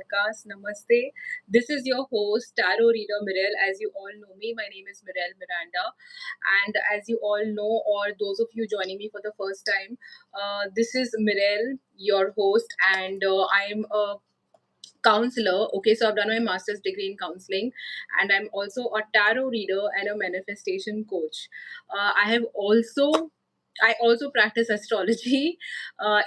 podcast. Namaste. This is your host, Tarot Reader Mirelle. As you all know me, my name is Mirelle Miranda. And as you all know, or those of you joining me for the first time, this is Mirelle, your host, and I'm a counselor. Okay, so I've done my master's degree in counseling, and I'm also a tarot reader and a manifestation coach. I also practice astrology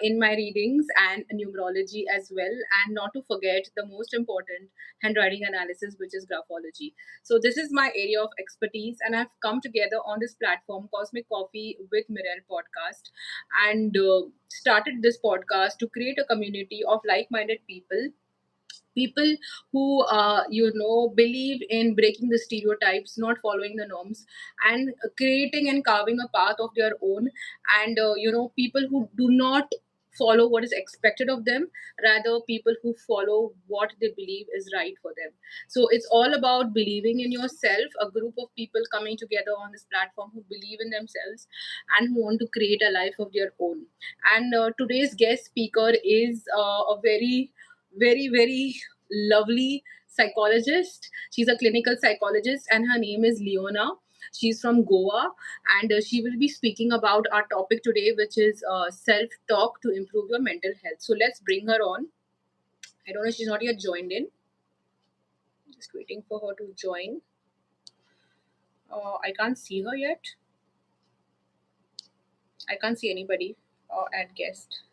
in my readings and numerology as well, and not to forget the most important handwriting analysis, which is graphology. So this is my area of expertise, and I've come together on this platform, Cosmic Coffee with Mirelle podcast, and started this podcast to create a community of like-minded people who believe in breaking the stereotypes, not following the norms, and creating and carving a path of their own, and people who do not follow what is expected of them, rather people who follow what they believe is right for them. So it's all about believing in yourself, a group of people coming together on this platform who believe in themselves and who want to create a life of their own. And today's guest speaker is a very lovely psychologist. She's a clinical psychologist, and her name is Leona. She's from Goa, and she will be speaking about our topic today, which is self talk to improve your mental health. So let's bring her on. I don't know, she's not yet joined in. Just waiting for her to join. I can't see her yet. I can't see anybody at guest.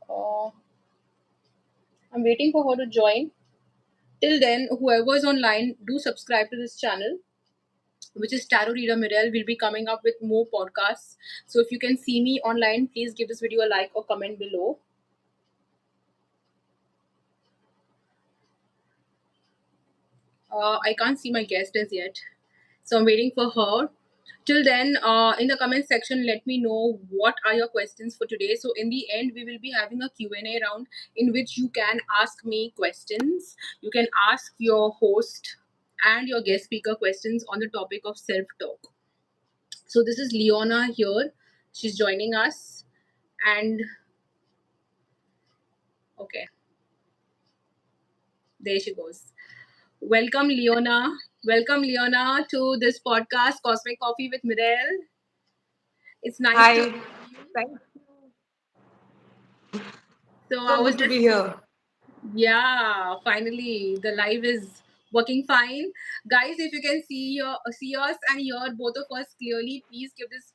Uh, I'm waiting for her to join. Till then, whoever is online, do subscribe to this channel, which is Tarot Reader Mirelle. Will be coming up with more podcasts. So if you can see me online, please give this video a like or comment below. I can't see my guest as yet, so I'm waiting for her. Till then, in the comment section, let me know what are your questions for today. So in the end, we will be having a Q&A round in which you can ask me questions. You can ask your host and your guest speaker questions on the topic of self-talk. So this is Leona here. She's joining us. And okay, there she goes. Welcome, Leona. Welcome, Leona, to this podcast, Cosmic Coffee with Mirelle. It's nice to Hi, have you. thank So I so was good to just, be here. yeah, finally the live is working fine. Guys, if you can see us and hear both of us clearly, please give this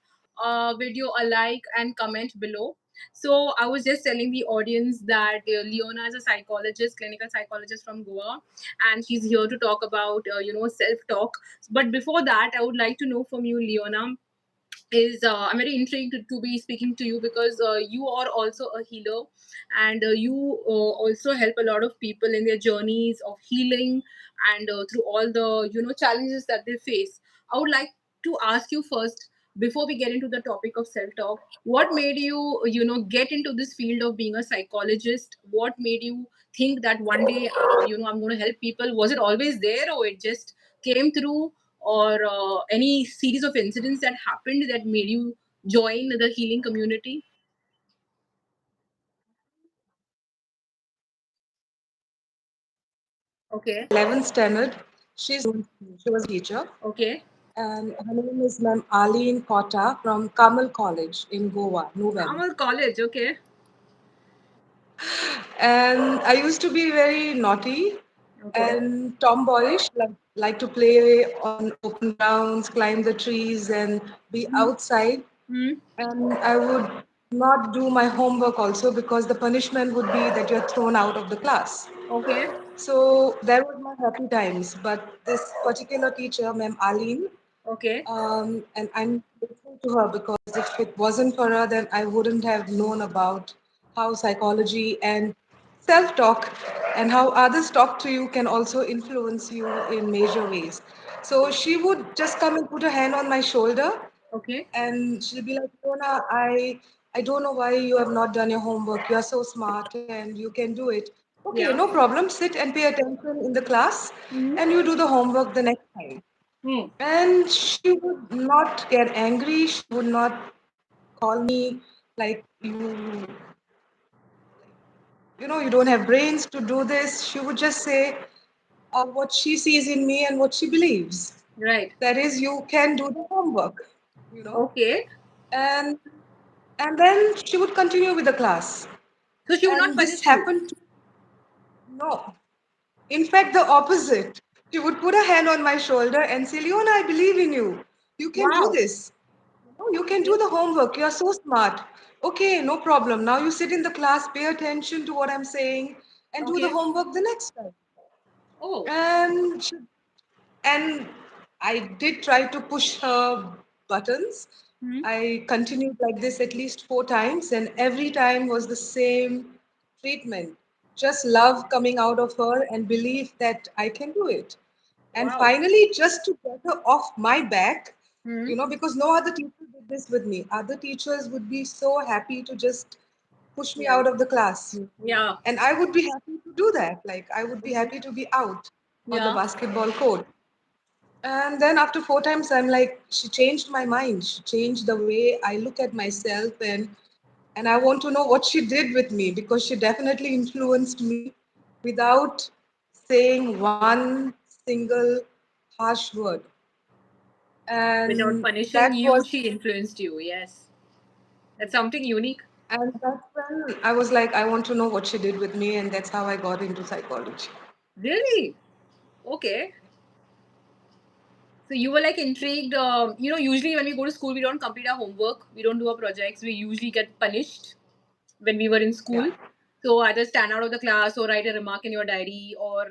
video a like and comment below. So I was just telling the audience that Leona is a psychologist, clinical psychologist from Goa, and she's here to talk about self talk. But before that, I would like to know from you, Leona, is I'm very intrigued to be speaking to you because you are also a healer, and you also help a lot of people in their journeys of healing, and through all the challenges that they face. I would like to ask you first, before we get into the topic of self talk, what made you get into this field of being a psychologist? What made you think that one day I'm going to help people? Was it always there, or it just came through, or any series of incidents that happened that made you join the healing community? Okay. 11th standard. She was a teacher, Okay. and her name is Ma'am Aline Kota from Kamal College in Goa, Nuven. Kamal College. Okay. And I used to be very naughty Okay. and tomboyish, like to play on open grounds, climb the trees, and be outside. Hmm. And I would not do my homework also because the punishment would be that you're thrown out of the class. Okay. So that was my happy times. But this particular teacher, Ma'am Aline, Okay. and I'm grateful to her because if it wasn't for her, then I wouldn't have known about how psychology and self talk and how others talk to you can also influence you in major ways. So she would just come and put her hand on my shoulder Okay. and she'll be like, Fiona, I don't know why you have not done your homework. You are so smart and you can do it. Okay, Yeah. no problem. Sit and pay attention in the class Hmm. and you do the homework the next time. Hmm. And she would not get angry. She would not call me like you don't have brains to do this. She would just say what she sees in me and what she believes. Right. That is, you can do the homework, you know. Okay. And and then she would continue with the class. So she would not And this punish you. happened to no. In fact, the opposite. She would put a hand on my shoulder and say, Leona, I believe in you. You can do Wow. this. No, you can do Okay. the homework. You are so smart. Okay, no problem. Now you sit in the class, pay attention to what I'm saying, and do the Okay. homework the next time. Oh. And and I did try to push her buttons. Hmm. I continued like this at least 4 times, and every time was the same treatment. Just love coming out of her and belief that I can do it. And Wow. finally, just to get her off my back, Hmm. because no other teacher did this with me. Other teachers would be so happy to just push me Yeah. out of the class. Yeah. And I would be happy to do that. Like, I would be Okay. happy to be out on the Yeah. basketball court. And then after 4 times, I'm like, she changed my mind. She changed the way I look at myself, and I want to know what she did with me because she definitely influenced me without saying one single harsh word. Without And punishing that you, was she influenced you. Yes. That's something unique. and that's when I was like, I want to know what she did with me, and that's how I got into psychology. Really? Okay. So you were like intrigued. Usually when we go to school, we don't complete our homework, we don't do our projects, we usually get punished when we were in Yeah. school. So either stand out of the class or write a remark in your diary, or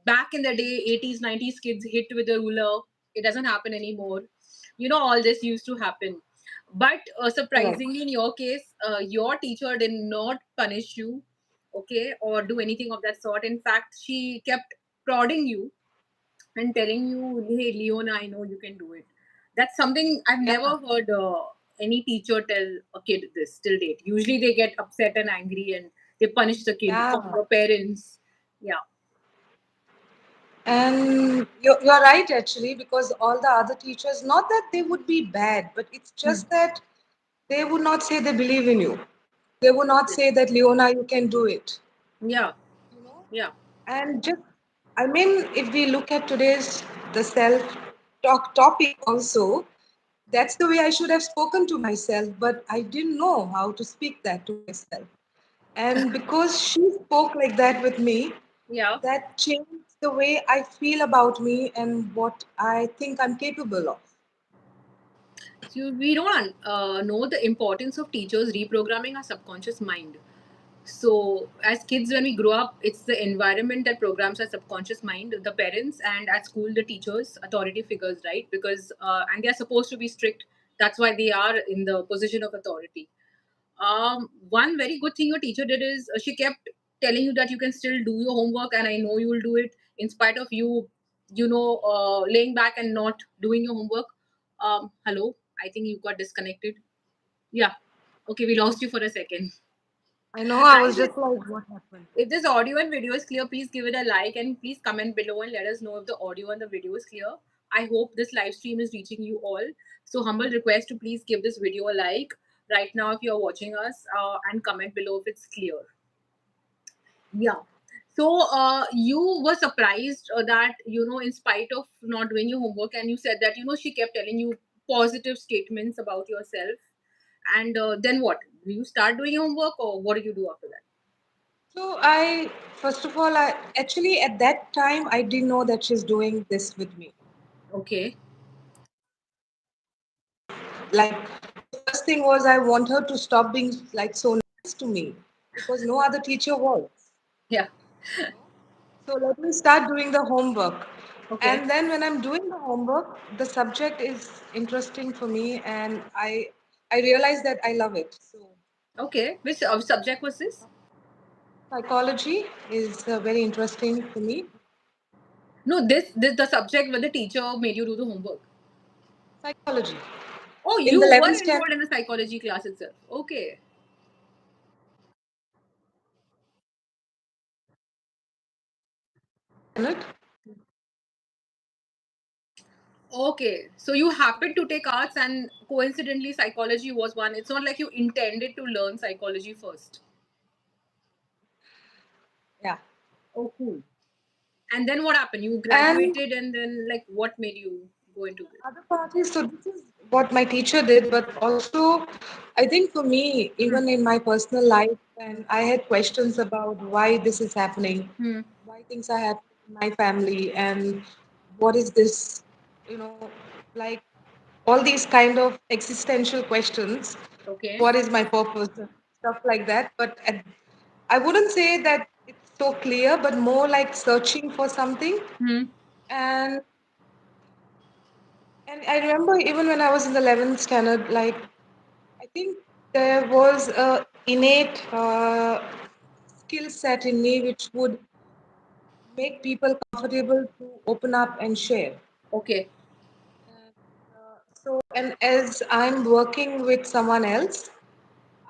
back in the day, 80s, 90s kids hit with a ruler. It doesn't happen anymore. All this used to happen. But Correct. surprisingly, in your case, your teacher did not punish you, okay, or do anything of that sort. In fact, she kept prodding you and telling you, "Hey, Leona, I know you can do it." That's something I've Yeah. never heard any teacher tell a kid this till date. Usually they get upset and angry and they punish the kid, call Yeah. the parents. Yeah, And you're right, actually, because all the other teachers, not that they would be bad, but it's hmm. just that they would not say they believe in you. They would not say that, Leona, you can do it. Yeah, You know? yeah, And just, I mean, if we look at today's the self talk topic also, that's the way I should have spoken to myself, but I didn't know how to speak that to myself. And because she spoke like that with me, yeah. that changed the way I feel about me and what I think I'm capable of. So we don't know the importance of teachers reprogramming our subconscious mind. So, as kids, when we grow up, it's the environment that programs our subconscious mind, the parents, and at school, the teachers, authority figures, right? Because, and they are supposed to be strict. That's why they are in the position of authority. One very good thing your teacher did is she kept telling you that you can still do your homework, and I know you will do it in spite of you, laying back and not doing your homework. Hello, I think you got disconnected. Yeah. Okay, we lost you for a second. I know I was Guys, just like, what happened? if this audio and video is clear, please give it a like and please comment below and let us know if the audio and the video is clear. I hope this live stream is reaching you all. So, humble request to please give this video a like right now if you're watching us, and comment below if it's clear. Yeah. So, you were surprised that, in spite of not doing your homework, and you said that, she kept telling you positive statements about yourself. And then what? Do you start doing your homework or what do you do after that? So first of all, I actually at that time I didn't know that she's doing this with me. Okay. Like the first thing was I want her to stop being like so nice to me because no other teacher was. Yeah. You know? So let me start doing the homework. Okay. And then when I'm doing the homework, the subject is interesting for me and I realize that I love it. So Okay. Which subject was this? psychology is very interesting for me. No, this the subject where the teacher made you do the homework. Psychology. Oh, In you the were 11th enrolled in a psychology class itself. Okay. standard, Okay, so you happened to take arts, and coincidentally, psychology was one. It's not like you intended to learn psychology first. Yeah. Oh, cool. And then what happened? You And graduated, and then like what made you go into this? other part is, so this is what my teacher did, but also I think for me, Hmm. even in my personal life, and I had questions about why this is happening, Hmm. why things are happening in my family, and what is this, you know, like all these kind of existential questions. Okay. What is my purpose? And stuff like that. But I wouldn't say that it's so clear, but more like searching for something. Hmm. And I remember even when I was in the 11th standard, like I think there was a innate skill set in me which would make people comfortable to open up and share. Okay. So, and as I'm working with someone else,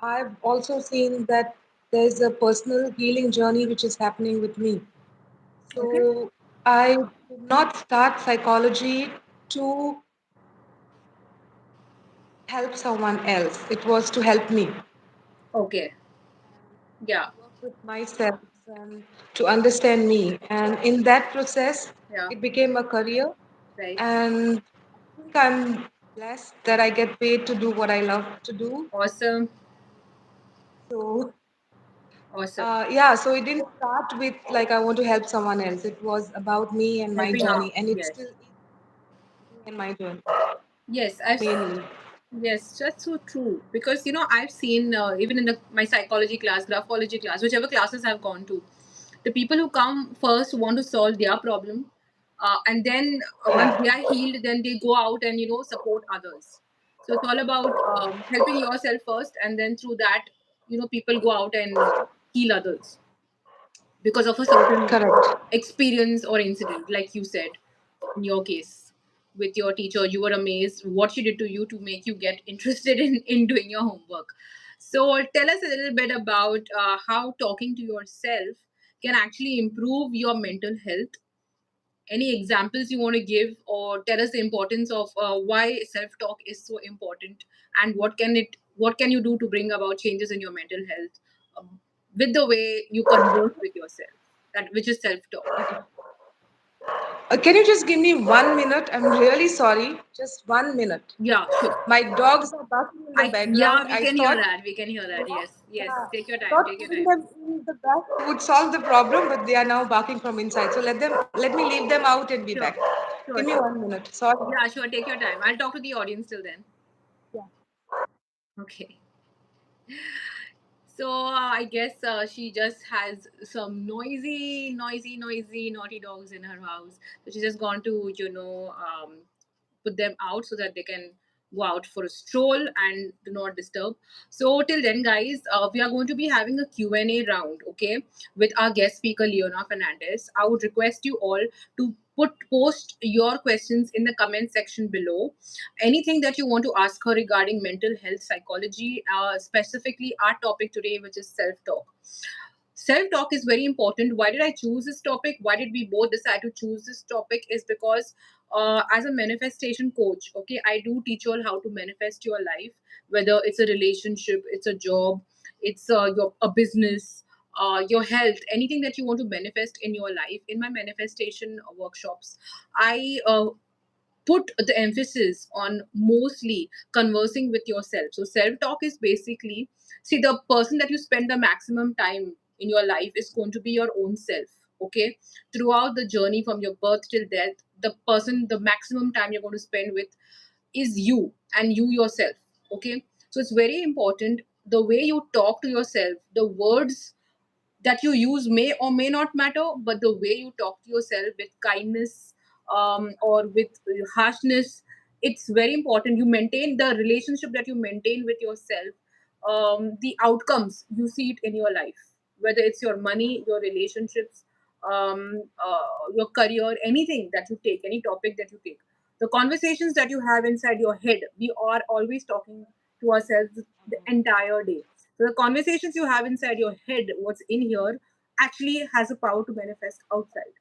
I've also seen that there's a personal healing journey which is happening with me. Okay. So I did not start psychology to help someone else. It was to help me. Okay. Yeah. Work with myself and to understand me. And in that process, Yeah. it became a career. Right. And I think I'm blessed that I get paid to do what I love to do. Awesome. So, Awesome. yeah, so it didn't start with like I want to help someone else. It was about me and my Helping out. journey. And it Yes. still is me and my journey, Yes. I've mainly. Yes, that's so true. Because I've seen even in my psychology class, graphology class, whichever classes I've gone to, the people who come first want to solve their problem, and then once they are Yeah, healed, then they go out and support others. So it's all about helping yourself first, and then through that, people go out and heal others because of a certain correct. experience or incident, like you said in your case with your teacher. You were amazed what she did to you to make you get interested in doing your homework. So tell us a little bit about how talking to yourself can actually improve your mental health. Any examples you want to give, or tell us the importance of why self-talk is so important, and what can you do to bring about changes in your mental health, with the way you converse with yourself, that which is self-talk. Can you just give me 1 minute? I'm really sorry. Just 1 minute. Yeah, sure. My dogs are barking in the Yeah, background. we can hear that. We can hear that. Yes, yes. Yeah, Take your I time. thought Take your putting time. them in the back would solve the problem, but they are now barking from inside. So let me leave them out and be back. Sure, Give sure, me sure. 1 minute. Sorry. Yeah, sure. Take your time. I'll talk to the audience till then. Yeah. Okay. So I guess she just has some noisy, naughty dogs in her house. So she's just gone to, put them out so that they can go out for a stroll and do not disturb. So till then, guys, we are going to be having a Q&A round, okay, with our guest speaker, Leona Fernandez. I would request you all to post your questions in the comment section below. Anything that you want to ask her regarding mental health, psychology, specifically our topic today, which is self talk. Self talk is very important. Why did I choose this topic? Why did we both decide to choose this topic? Is because as a manifestation coach, okay, I do teach you all how to manifest your life, whether it's a relationship, it's a job, it's a business, your health, anything that you want to manifest in your life. In my manifestation workshops, I put the emphasis on mostly conversing with yourself. So self talk is basically, see, the person that you spend the maximum time in your life is going to be your own self. Okay, throughout the journey from your birth till death, the maximum time you're going to spend with is you and you yourself. Okay, so it's very important the way you talk to yourself, the words that you use may or may not matter, but the way you talk to yourself with kindness, or with harshness, it's very important. You maintain the relationship that you maintain with yourself. The outcomes you see it in your life, whether it's your money, your relationships, your career, anything that you take, any topic that you take, the conversations that you have inside your head. We are always talking to ourselves the entire day. So the conversations you have inside your head, what's in here, actually has a power to manifest outside.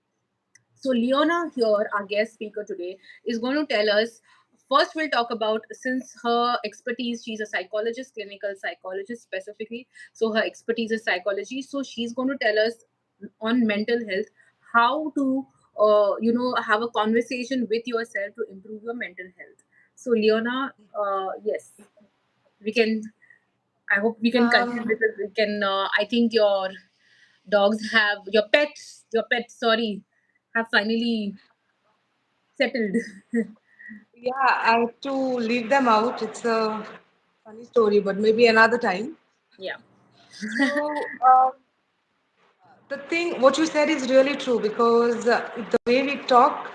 So, Leona here, our guest speaker today, is going to tell us. First, we'll talk about, since her expertise, she's a psychologist, clinical psychologist specifically. So, her expertise is psychology. So, she's going to tell us on mental health how to, have a conversation with yourself to improve your mental health. So, Leona, yes, we can. I hope we can continue Um, because we can. I think your pets, sorry, have finally settled. yeah, I have to leave them out. It's a funny story, but maybe another time. Yeah. So, the thing, what you said is really true because the way we talk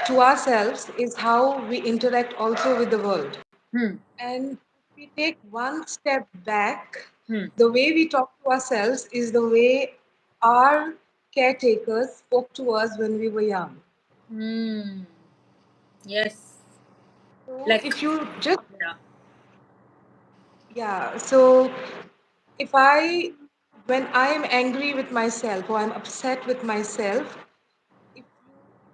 to ourselves is how we interact also with the world. Hmm. And if we take one step back, Hmm. the way we talk to ourselves is the way our caretakers spoke to us when we were young. Hmm. Yes. So Like, if you just, yeah. yeah, so if I, when I am angry with myself or I'm upset with myself, if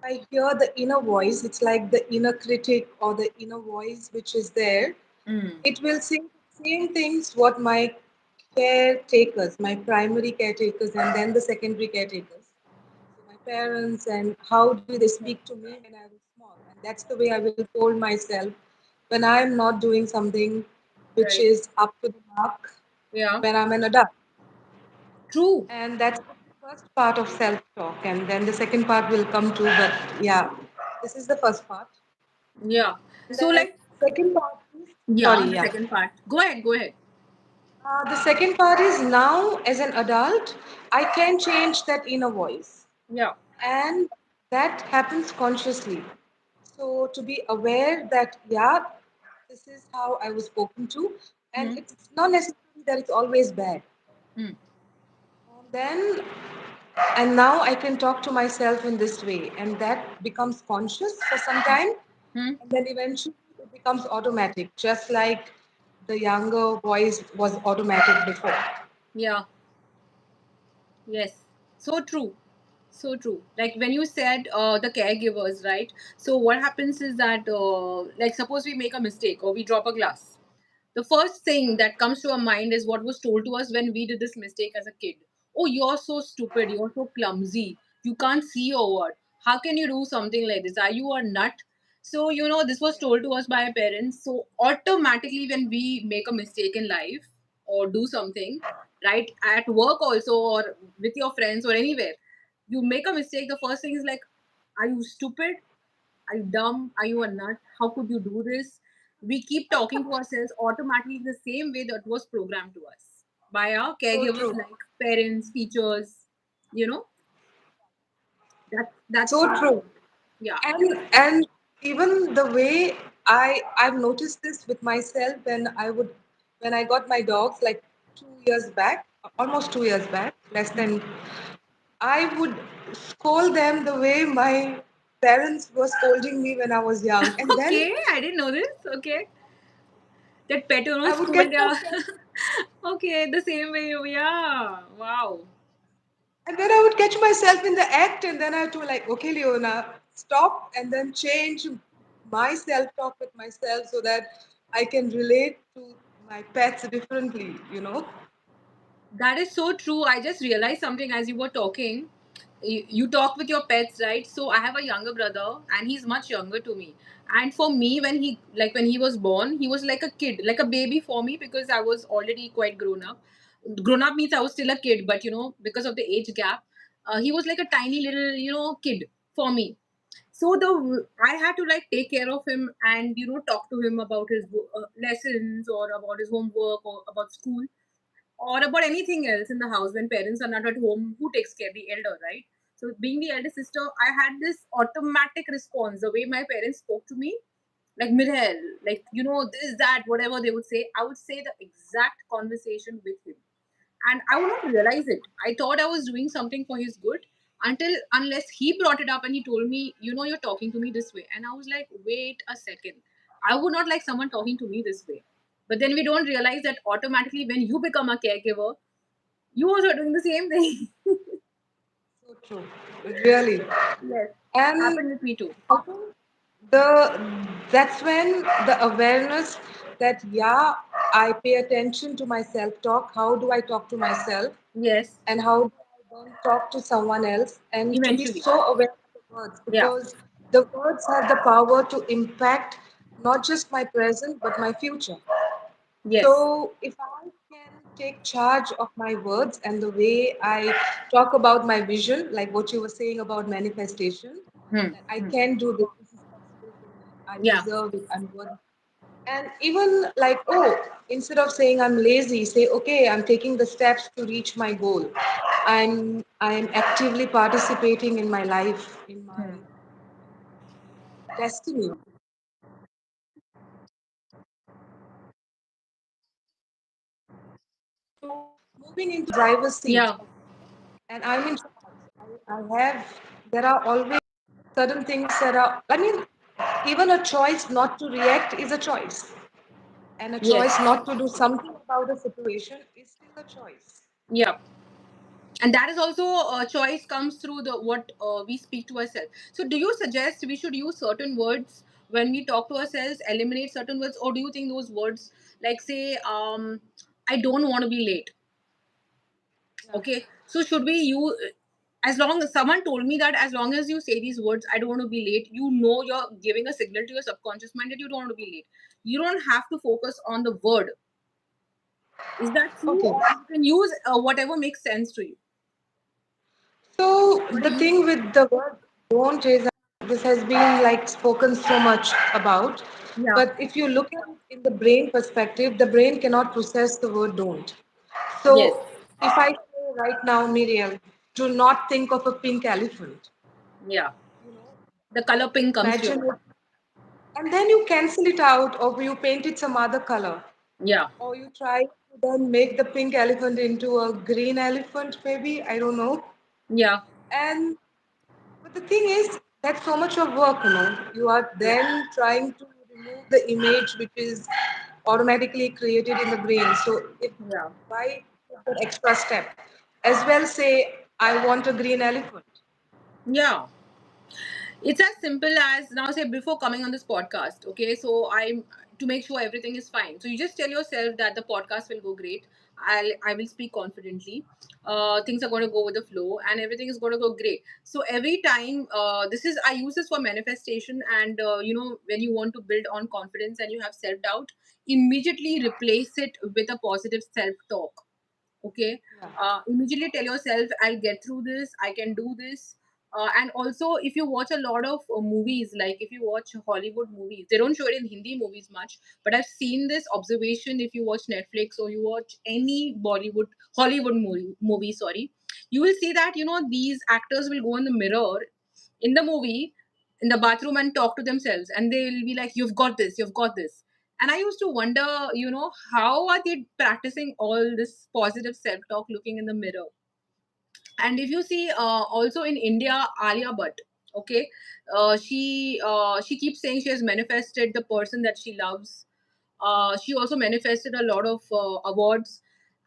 I hear the inner voice, it's like the inner critic or the inner voice which is there, Hmm. it will say the same things what my caretakers, my primary caretakers, and then the secondary caretakers. So my parents and how did they speak to me when I was small, and that's the way I will hold myself when I am not doing something which Right. is up to the mark Yeah. when I'm an adult. True. And that's the first part of self talk, and then the second part will come too. But yeah, this is the first part. Yeah. And So, then like, second part is yeah, sorry, the yeah. second part. Go ahead. Go ahead. The second part is now as an adult, I can change that inner voice, Yeah. and that happens consciously. So to be aware that yeah, this is how I was spoken to, and Hmm. it's not necessarily that it's always bad. Hmm. And then and now I can talk to myself in this way, and that becomes conscious for some time, Hmm. and then eventually it becomes automatic, just like the younger voice was automatic before. Yeah. Yes. So true. So true. Like when you said the caregivers, right? So what happens is that, like, suppose we make a mistake or we drop a glass. The first thing that comes to our mind is what was told to us when we did this mistake as a kid. Oh, you're so stupid. You're so clumsy. You can't see your word. How can you do something like this? Are you a nut? So, this was told to us by our parents. So, automatically, when we make a mistake in life or do something, right, at work also or with your friends or anywhere, you make a mistake, the first thing is like, are you stupid? Are you dumb? Are you a nut? How could you do this? We keep talking to ourselves automatically the same way that was programmed to us by our So caregivers true. like parents, teachers, you know. That's So true. yeah. And even the way I've noticed this with myself when I got my dogs like 2 years back, almost 2 years back, less than I would scold them the way my parents were scolding me when I was young. And then Okay, I didn't know this. Okay. That pet owner I would get scold ya. myself Okay, the same way you, yeah. Wow. and then I would catch myself in the act and then I had to like, okay, Leona, stop and then change my self-talk with myself so that I can relate to my pets differently. That is so true. I just realized something as you were talking. You talk with your pets, right? So I have a younger brother, and he's much younger to me. And for me, when he was born, he was like a kid, like a baby for me because I was already quite grown up. Grown up means I was still a kid, but because of the age gap, he was like a tiny little kid for me. So the I had to like take care of him and talk to him about his lessons or about his homework or about school or about anything else in the house when parents are not at home. Who takes care? The elder, right? So being the elder sister, I had this automatic response. The way my parents spoke to me, like Mirel, like this, that, whatever they would say, I would say the exact conversation with him, and I would not realize it. I thought I was doing something for his good unless he brought it up and he told me, you're talking to me this way, and I was like, wait a second, I would not like someone talking to me this way. But then we don't realize that automatically when you become a caregiver, you also are doing the same thing. so true. Really. Yes. And Happened with me too. I think the that's when the awareness that yeah, I pay attention to my self-talk. How do I talk to myself? Yes, And how do I then talk to someone else? And to be eventually. so aware of the words, Yeah. because the words have the power to impact not just my present but my future. Yes. So, if I can take charge of my words and the way I talk about my vision, like what you were saying about manifestation, Hmm. that I Hmm. can do this, this is possible for me, I Yeah. deserve it, I'm worthy. And even like, oh, instead of saying I'm lazy, say, okay, I'm taking the steps to reach my goal. I'm actively participating in my life, in my Hmm. destiny. So moving into driver's seat, Yeah. and I'm in charge. I have, there are always certain things that are, I mean, even a choice not to react is a choice. And a Yes. choice not to do something about a situation is still a choice. Yeah. And that is also a choice comes through the what we speak to ourselves. So do you suggest we should use certain words when we talk to ourselves, eliminate certain words, or do you think those words, like say, I don't want to be late? Yeah. Okay, so should we use, as long as someone told me that as long as you say these words, I don't want to be late, you know you're giving a signal to your subconscious mind that you don't want to be late. You don't have to focus on the word. Is that true, Okay. or you can use whatever makes sense to you? So What do the you thing think? with the word don't is this has been like spoken so much about. Yeah. But if you look at it in the brain perspective, the brain cannot process the word don't. Yes. So if I say right now, Miriam, do not think of a pink elephant, Yeah. you know, The and color pink comes to your imagine mind. it, and then you cancel it out, or you paint it some other color, Yeah. or you try to then make the pink elephant into a green elephant, maybe, I don't know. Yeah. And but the thing is, that's so much of work, you know. You are Yeah. then trying to remove the image which is automatically created in the brain. So if Yeah. why take that extra step? As well say, I want a green elephant. Yeah. It's as simple as, now say, before coming on this podcast, okay, so I'm, to make sure everything is fine, so you just tell yourself that the podcast will go great. I will speak confidently. Things are going to go with the flow and everything is going to go great. So every time, this is, I use this for manifestation. And when you want to build on confidence and you have self doubt, immediately replace it with a positive self talk. Okay. Yeah. Immediately tell yourself, I'll get through this, I can do this. And also, if you watch a lot of movies, like if you watch Hollywood movies, they don't show it in Hindi movies much, but I've seen this observation. If you watch Netflix or you watch any Hollywood movie, sorry, you will see that these actors will go in the mirror in the movie, in the bathroom, and talk to themselves, and they'll be like, you've got this, you've got this. And I used to wonder, how are they practicing all this positive self talk looking in the mirror? And if you see, also in India, Alia Bhatt, okay, she keeps saying she has manifested the person that she loves. She also manifested a lot of awards.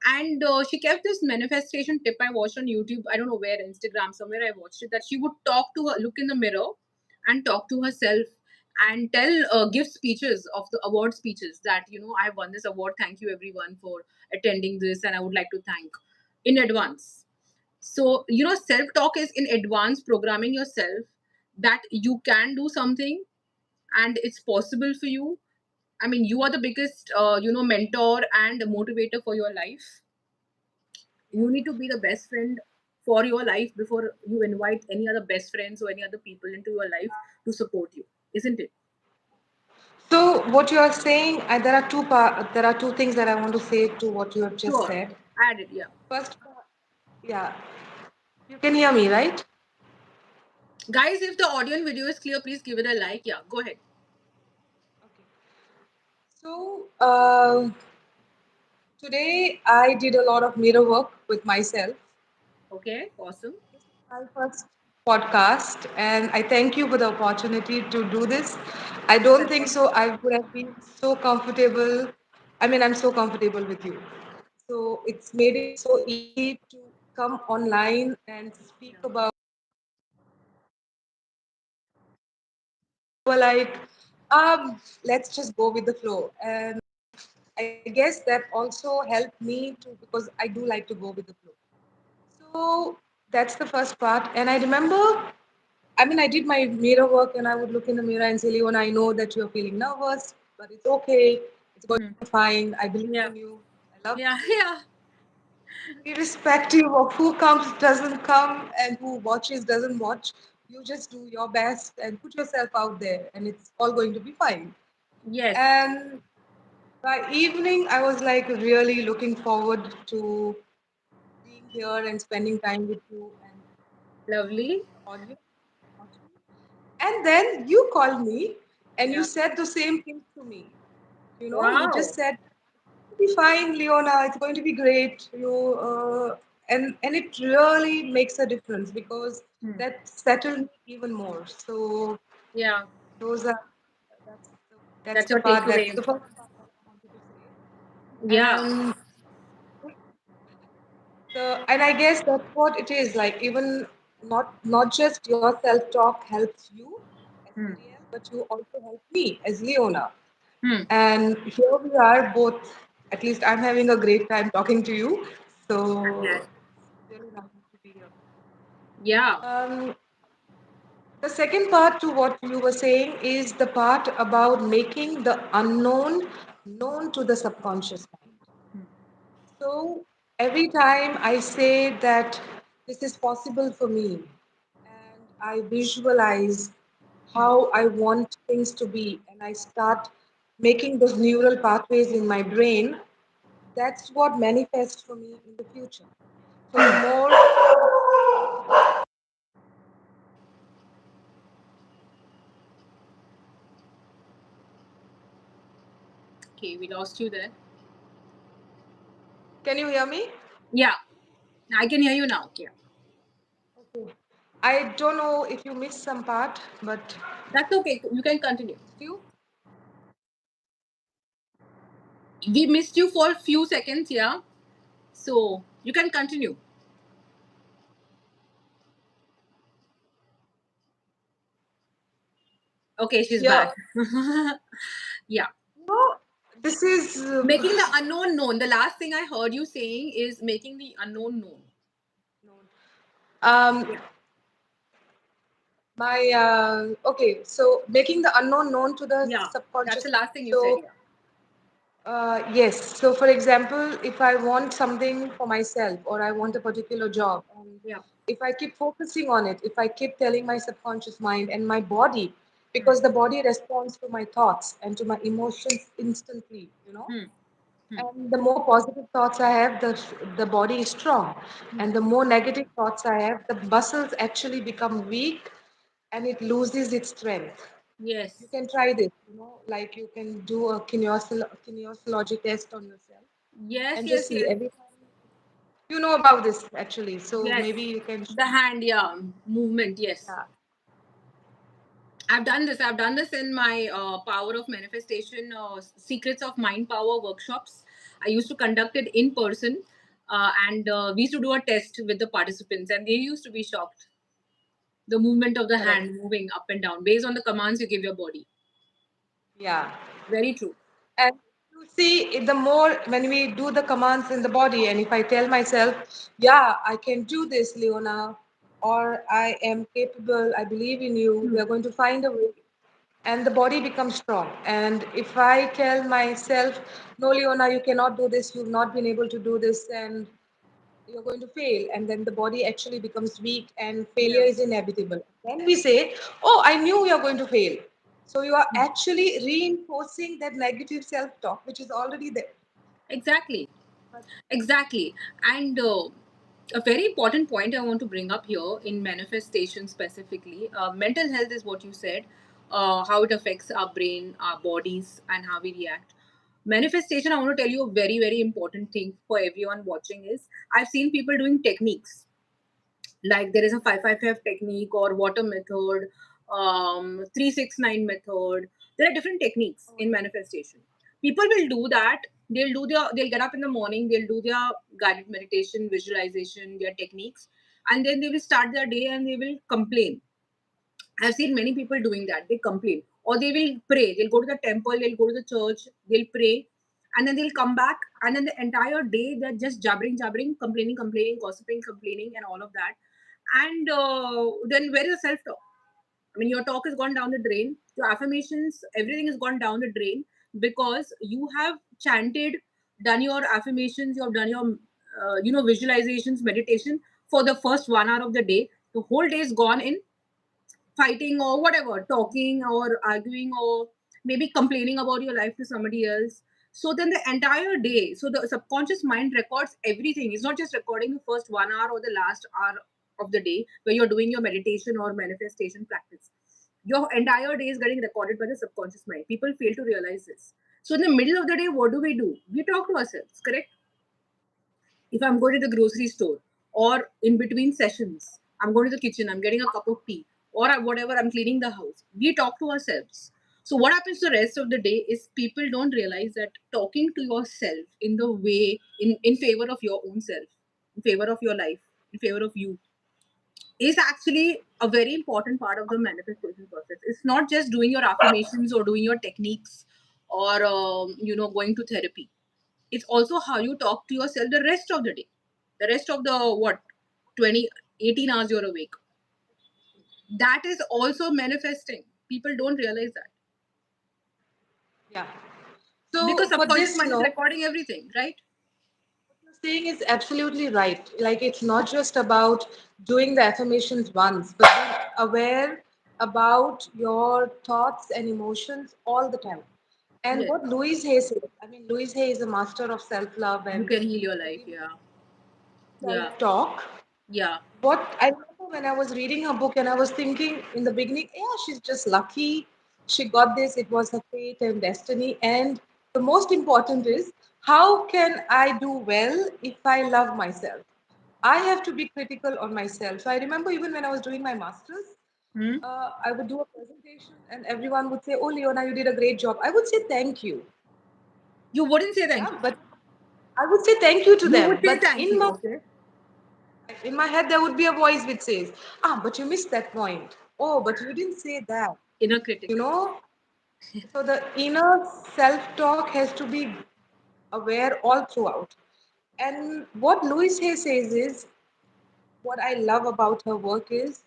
And she kept this manifestation tip I watched on YouTube, I don't know where, Instagram somewhere I watched it, that she would talk to her, look in the mirror and talk to herself, and give speeches of the award speeches, that I have won this award, thank you everyone for attending this, and I would like to thank in advance. So, self talk is in advance programming yourself that you can do something and it's possible for you. I mean, you are the biggest, mentor and motivator for your life. Yeah. You need to be the best friend for your life before you invite any other best friends or any other people into your life to support you, isn't it? So what you are saying, there are two things that I want to say to what you have just Sure. said. Add it, yeah. First, yeah, you can hear me, right? Guys, if the audio and video is clear, please give it a like. Yeah, go ahead. Okay. So today I did a lot of mirror work with myself. Okay, awesome. This is my first podcast, and I thank you for the opportunity to do this. I don't think Welcome. so. I would have been so comfortable. I mean, I'm so comfortable with you. So it's made it so easy to come online and speak Yeah. about were like, let's just go with the flow. And I guess that also helped me to, because I do like to go with the flow. So that's the first part. And I remember, I mean, I did my mirror work and I would look in the mirror and say, Leon, I know that you're feeling nervous, but it's okay. It's going to Hmm. be fine. I believe in Yeah. you. I love Yeah. you. Yeah. Irrespective of who comes, doesn't come, and who watches, doesn't watch, you just do your best and put yourself out there, and it's all going to be fine. Yes. And by evening, I was like really looking forward to being here and spending time with you and Lovely. the audience watching. And then you called me and you Yeah. said the same thing to me. You just Wow. said, "It'll be fine, Leona. It's going to be great." And it really makes a difference because Hmm. that settled me even more. So Yeah. those are that's That's the your part that's takeaway. the first part that I wanted to say. Yeah. And and I guess that's what it is. Like even not just your self talk helps you as Hmm. Miriam, but you also help me as Leona. Hmm. And here we are both. At least I'm having a great time talking to you. I'm glad. So really nice to be here. Yeah. Um, the second part to what you were saying is the part about making the unknown known to the subconscious mind. So every time I say that this is possible for me, and I visualize how I want things to be, and I start making those neural pathways in my brain, that's what manifests for me in the future. So the more, Okay, we lost you there. can you hear me? Yeah, I can hear you now. Yeah, Okay. I don't know if you missed some part, but that's okay. You can continue. you? We missed you for a few seconds. Yeah, so you can continue. Okay, she's back. Yeah. Yeah, No, this is making the unknown known. The last thing I heard you saying is making the unknown known. um, Yeah, my okay. So making the unknown known to the yeah, that's subconscious the mind. last thing you said. So Yeah, yes. So for example, if I want something for myself or I want a particular job, and yeah, if I keep focusing on it, if I keep telling my subconscious mind and my body, hmm, because the body responds to my thoughts and to my emotions instantly, hmm, hmm, and the more positive thoughts I have, the body is strong. hmm. And the more negative thoughts I have, the muscles actually become weak and it loses its strength. You Yes, can try this, like you can do a kinesiology test on yourself yes, and just yes, see yes, every time. You know about this actually, so yes. maybe you can. The hand, yeah, movement. Yes. Yeah, I've done this. I've done this in my Power of Manifestation, Secrets of Mind Power workshops. I used to conduct it in person, and we used to do a test with the participants, and they used to be shocked. The movement of the correct. hand moving up and down based on the commands you give your body. Yeah. Very true. And you see, the more when we do the commands in the body, and if I tell myself, yeah, I can do this, Leona, or I am capable, I believe in you, we Hmm. are going to find a way, and the body becomes strong. And if I tell myself, no, Leona, you cannot do this, you've not been able to do this, and you're going to fail, and then the body actually becomes weak and failure Yeah. is inevitable. Then we say, oh, I knew you're going to fail. So you are actually reinforcing that negative self-talk which is already there. Exactly. But Exactly. And a very important point I want to bring up here in manifestation specifically, mental health is what you said, how it affects our brain, our bodies, and how we react. Manifestation, I want to tell you a very, very important thing for everyone watching is I've seen people doing techniques like there is a 555 technique or water method, 369 method. There are different techniques oh in manifestation. People will do that. They'll get up in the morning, they'll do their guided meditation, visualization, their techniques, and then they will start their day and they will complain. I've seen many people doing that. They complain. or they will pray. They'll go to the temple, they'll go to the church, they'll pray, and then they'll come back, and then the entire day they're just jabbering, complaining, gossiping, complaining, and all of that. And then where is the self talk? I mean, your talk has gone down the drain. Your affirmations, everything has gone down the drain because you have chanted, done your affirmations, you have done your, visualizations, meditation for the first 1 hour of the day. The whole day is gone in fighting or whatever, talking or arguing or maybe complaining about your life to somebody else. So then the entire day, so the subconscious mind records everything. It's not just recording the first 1 hour or the last hour of the day where you're doing your meditation or manifestation practice. Your entire day is getting recorded by the subconscious mind. People fail to realize this. So in the middle of the day, what do? We talk to ourselves, correct? If I'm going to the grocery store or in between sessions, I'm going to the kitchen, I'm getting a cup of tea, or whatever, I'm cleaning the house. We talk to ourselves. So, what happens the rest of the day is people don't realize that talking to yourself in the way, in favor of your own self, in favor of your life, in favor of you, is actually a very important part of the manifestation process. It's not just doing your affirmations or doing your techniques or, going to therapy. It's also how you talk to yourself the rest of the day, the rest of the what, 20, 18 hours you're awake. That is also manifesting. People don't realize that Yeah. because So for subconscious this, mind is recording everything, right? what you're saying is absolutely right. Like it's not just about doing the affirmations once, but being aware about your thoughts and emotions all the time. And Yes, what Louise Hay says, I mean, Louise Hay is a master of self-love you and can heal your life. everything, Yeah, yeah, self-talk. yeah. What I remember when I was reading her book and I was thinking in the beginning, yeah, she's just lucky. She got this, it was her fate and destiny. And the most important is, how can I do well if I love myself? I have to be critical on myself. So I remember even when I was doing my master's, Hmm? I would do a presentation and everyone would say, "Oh, Leona, you did a great job." I would say thank you. You wouldn't say thank Yeah, you. but I would say thank you to You would them. say But thank you. Okay. in my head, there would be a voice which says, ah, but you missed that point. Oh, but you didn't say that. Inner You critic. know? So the inner self talk has to be aware all throughout. And what Louise Hay says is, what I love about her work is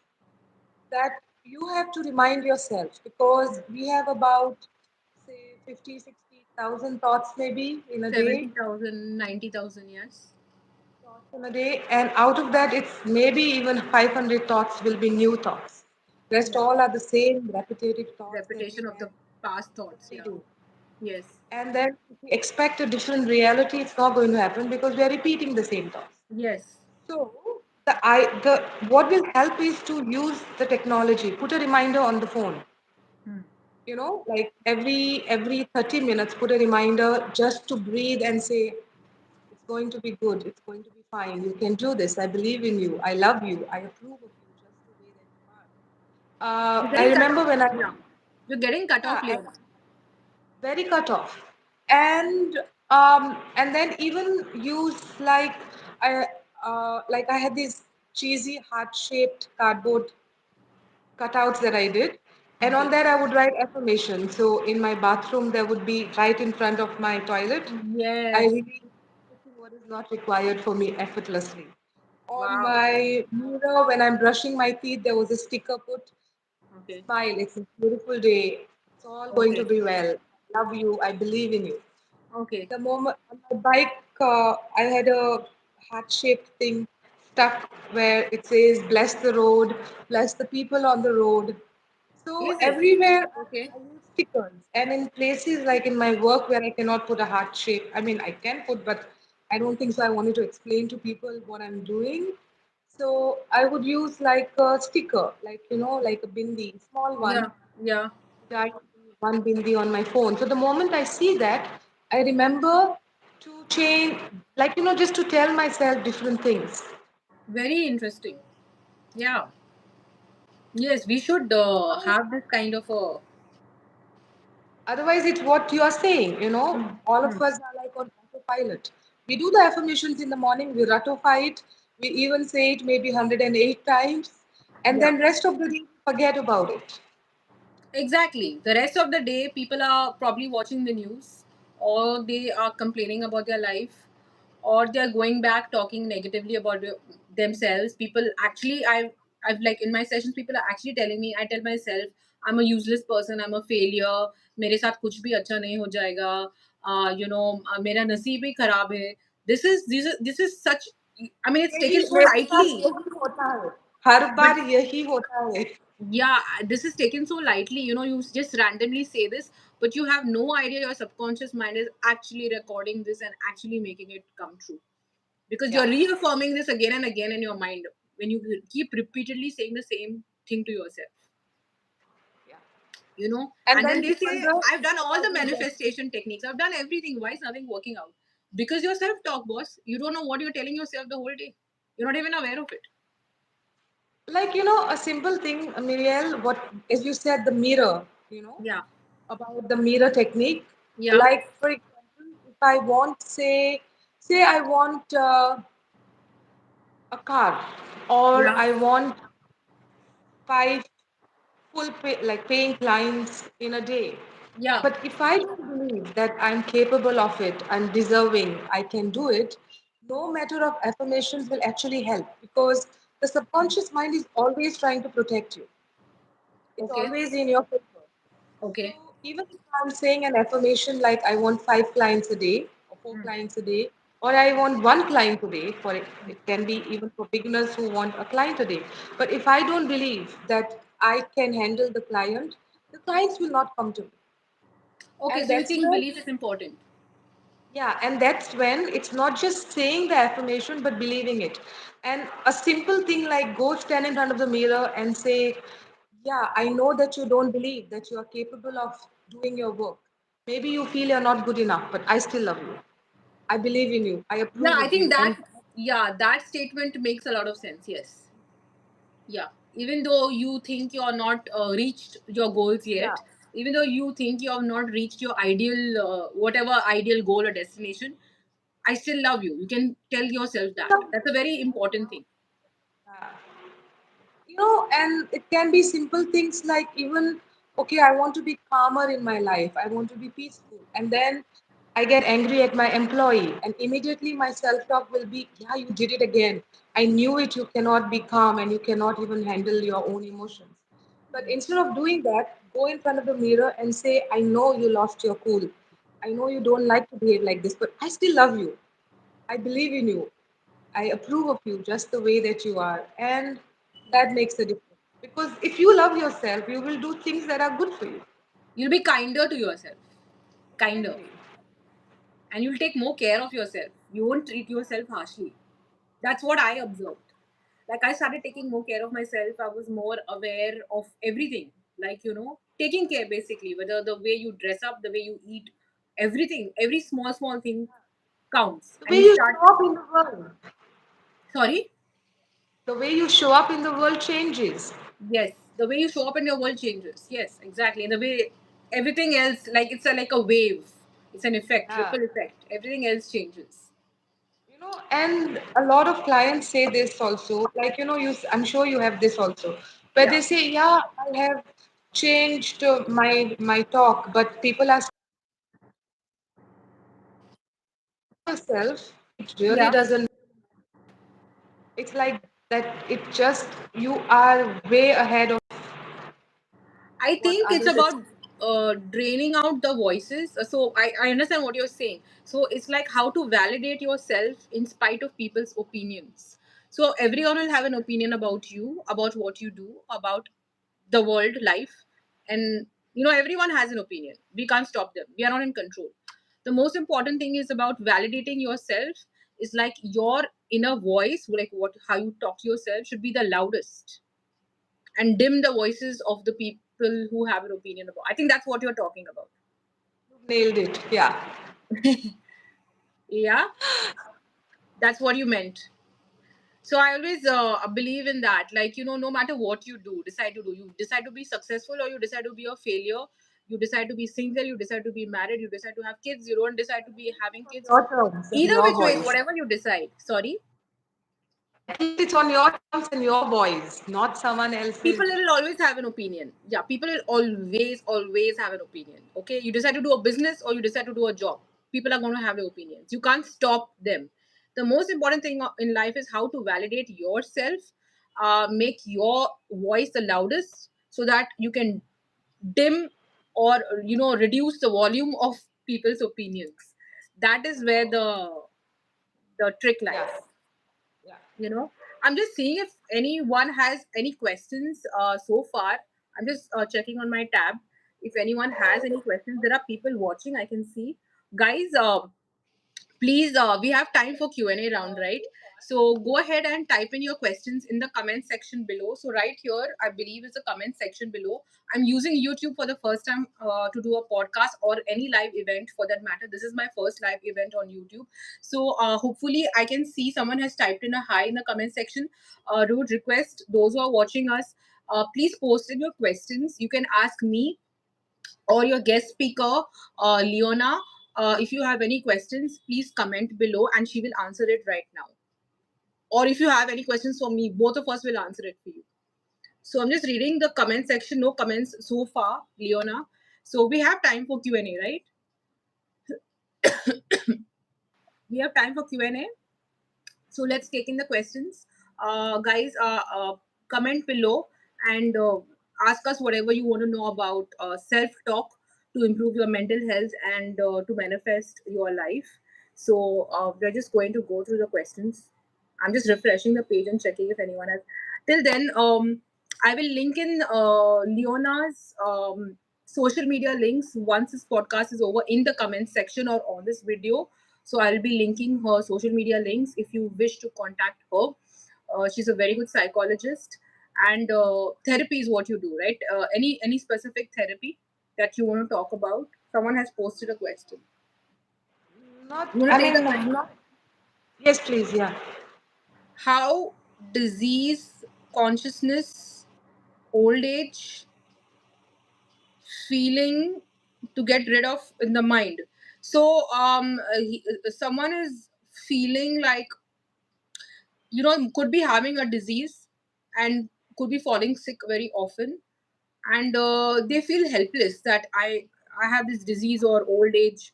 that you have to remind yourself because we have about, say, 50, 60,000 thoughts maybe in a day, 70,000, 90,000. Yes. thoughts in a day, and out of that, it's maybe even 500 thoughts will be new thoughts. Rest Yeah. all are the same repetitive thoughts that we Repetition of have the past thoughts. every Yeah. day. Yes. And then if we expect a different reality, it's not going to happen because we are repeating the same thoughts. Yes. So the what will help is to use the technology. Put a reminder on the phone. Hmm. Like every 30 minutes, put a reminder just to breathe and say, it's going to be good. It's going to be fine. You can do this. I believe in you. I love you. I approve of you just the way that you are. You're I getting cut remember off. when I, Yeah. You're getting cut off, yeah, Leona. very cut off, and then even use I like I had these cheesy heart shaped cardboard cutouts that I did. And on Okay. that, I would write affirmation. So in my bathroom, there would be right in front of my toilet. I Yes. really put in what is not required for me effortlessly. On Wow. my mirror, when I'm brushing my teeth, there was a sticker put, Okay. smile, it's a beautiful day. It's all going to Okay. be well. Love you. I believe in you. Okay. The moment on my bike, I had a heart-shaped thing stuck where it says "Bless the road, bless the people on the road." So Is it? everywhere Okay. I use stickers, and in places like in my work where I cannot put a heart shape. I mean, I can put, but I don't think so. I wanted to explain to people what I'm doing. So I would use like a sticker, like like a bindi, small one, Yeah. Yeah. I one bindi on my phone. So the moment I see that, I remember to change, like just to tell myself different things. Very interesting. Yeah. Yes, we should have this kind of a. Otherwise, it's what you are saying. Hmm. All of Hmm. us are like on autopilot. We do the affirmations in the morning, we ratify it, we even say it maybe 108 times, and Yeah. then rest of the day we forget about it. Exactly. The rest of the day, people are probably watching the news, or they are complaining about their life, or they are going back talking negatively about themselves. People actually, I've like in my sessions, people are actually telling me. I tell myself, I'm a useless person. I'm a failure. मेरे साथ कुछ भी अच्छा नहीं हो जाएगा. मेरा नसीब ही खराब है. This is such. I mean, it's यही taken so मेरे साथ lightly. यही होता है, हर But बार यही होता है. yeah, this is taken so lightly. You just randomly say this, but you have no idea your subconscious mind is actually recording this and actually making it come true, because you're Yeah, reaffirming this again and again in your mind when you keep repeatedly saying the same thing to yourself. yeah. And And then then we they say, wonder I've done all about the the rest. manifestation techniques, I've done everything, why is nothing working out? Because your self-talk, boss, you don't know what you're telling yourself the whole day. You're not even aware of it. Like, a simple thing, Miriel, what, as you said, the mirror, Yeah. about the mirror technique. Yeah. Like, for example, if I want, say I want a car, or Yeah. I want five like paying clients in a day. Yeah. But if I don't believe that I'm capable of it, I'm deserving, I can do it, no matter of affirmations will actually help, because the subconscious mind is always trying to protect you. It's Okay. always in your favor. Okay. So even if I'm saying an affirmation like I want five clients a day or four Hmm. clients a day, or I want one client a day, for it can be even for beginners who want a client a day. But if I don't believe that I can handle the clients will not come to me. Okay, And so you that's think where, belief is important. yeah, and that's when it's not just saying the affirmation but believing it. And a simple thing like go stand in front of the mirror and say, yeah, I know that you don't believe that you are capable of doing your work. Maybe you feel you're not good enough, but I still love you. I believe in you. I Yeah, approve I of think you. that, And yeah, that statement makes a lot of sense. Yes. Yeah. Even though you think you're not reached your goals yeah, yet, even though you think you have not reached your ideal, whatever ideal goal or destination, I still love you. You can tell yourself I that. love That's a very important thing. you. And it can be simple things like even, okay, I want to be calmer in my life, I want to be peaceful, and then I get angry at my employee, and immediately my self talk will be, yeah, you did it again. I knew it, you cannot be calm and you cannot even handle your own emotions. But instead of doing that, go in front of the mirror and say, I know you lost your cool, I know you don't like to behave like this, but I still love you, I believe in you. I approve of you just the way that you are. And that makes a difference. Because if you love yourself, you will do things that are good for you. You'll be kinder to yourself. Kinder. Exactly. And you'll take more care of yourself. You won't treat yourself harshly. That's what I observed. Like I started taking more care of myself. I was more aware of everything. Like, taking care basically, whether the way you dress up, the way you eat, everything, every small thing counts. The And way you you start, show up in the world, sorry? the way you show up in the world changes. Yes. The way you show up in your world changes. Yes, exactly. And the way everything else, like it's like a wave. It's an effect, Yeah. ripple effect. Everything else changes. And a lot of clients say this also. Like, I'm sure you have this also, where Yeah. they say, yeah, I have changed my talk, but people are yourself. It really Yeah. doesn't. It's like that. It just you are way ahead of I what think it's others about expect. draining out the voices. So I understand what you're saying. So it's like how to validate yourself in spite of people's opinions. So everyone will have an opinion about you, about what you do, about the world, life. And, everyone has an opinion. We can't stop them. We are not in control. The most important thing is about validating yourself is like your inner voice, like how you talk to yourself should be the loudest and dim the voices of the people who have an opinion about. I think that's what you're talking about. Nailed it. Yeah. Yeah, that's what you meant. So I always believe in that. Like, no matter what you do, decide to do, you decide to be successful or you decide to be a failure. You decide to be single, you decide to be married, you decide to have kids, you don't decide to be having kids. Your terms and Either your which ways, voice. whatever you decide. Sorry. At least it's on your terms and your voice, not someone else's. People will always have an opinion. Yeah, people will always have an opinion. Okay, you decide to do a business or you decide to do a job, people are going to have their opinions. You can't stop them. The most important thing in life is how to validate yourself, make your voice the loudest so that you can dim or reduce the volume of people's opinions. That is where the trick Yeah, lies. yeah. you know I'm just seeing if anyone has any questions so far. I'm just checking on my tab if anyone has any questions. There are people watching, I can see. Guys, please, we have time for Q&A round, right? So go ahead and type in your questions in the comment section below. So right here, I believe is the comment section below. I'm using YouTube for the first time to do a podcast or any live event for that matter. This is my first live event on YouTube. So hopefully I can see someone has typed in a hi in the comment section. Would request those who are watching us, please post in your questions. You can ask me or your guest speaker, Leona. If you have any questions, please comment below and she will answer it right now. Or if you have any questions for me, both of us will answer it for you. So I'm just reading the comment section. No comments so far, Leona. So we have time for Q&A, right? We have time for Q&A. So let's take in the questions. Guys, comment below and ask us whatever you want to know about self talk to improve your mental health and to manifest your life. So we're just going to go through the questions. I'm just refreshing the page and checking if anyone has. Till then, I will link in Leona's social media links once this podcast is over in the comment section or on this video. So I'll be linking her social media links if you wish to contact her. She's a very good psychologist, and therapy is what you do, right? Any specific therapy that you want to talk about? Someone has posted a question. Not, You want I to take the mean, question? not. Yes, please. Yeah. How disease, consciousness, old age, feeling to get rid of in the mind. So someone is feeling like could be having a disease and could be falling sick very often, and they feel helpless that I have this disease or old age.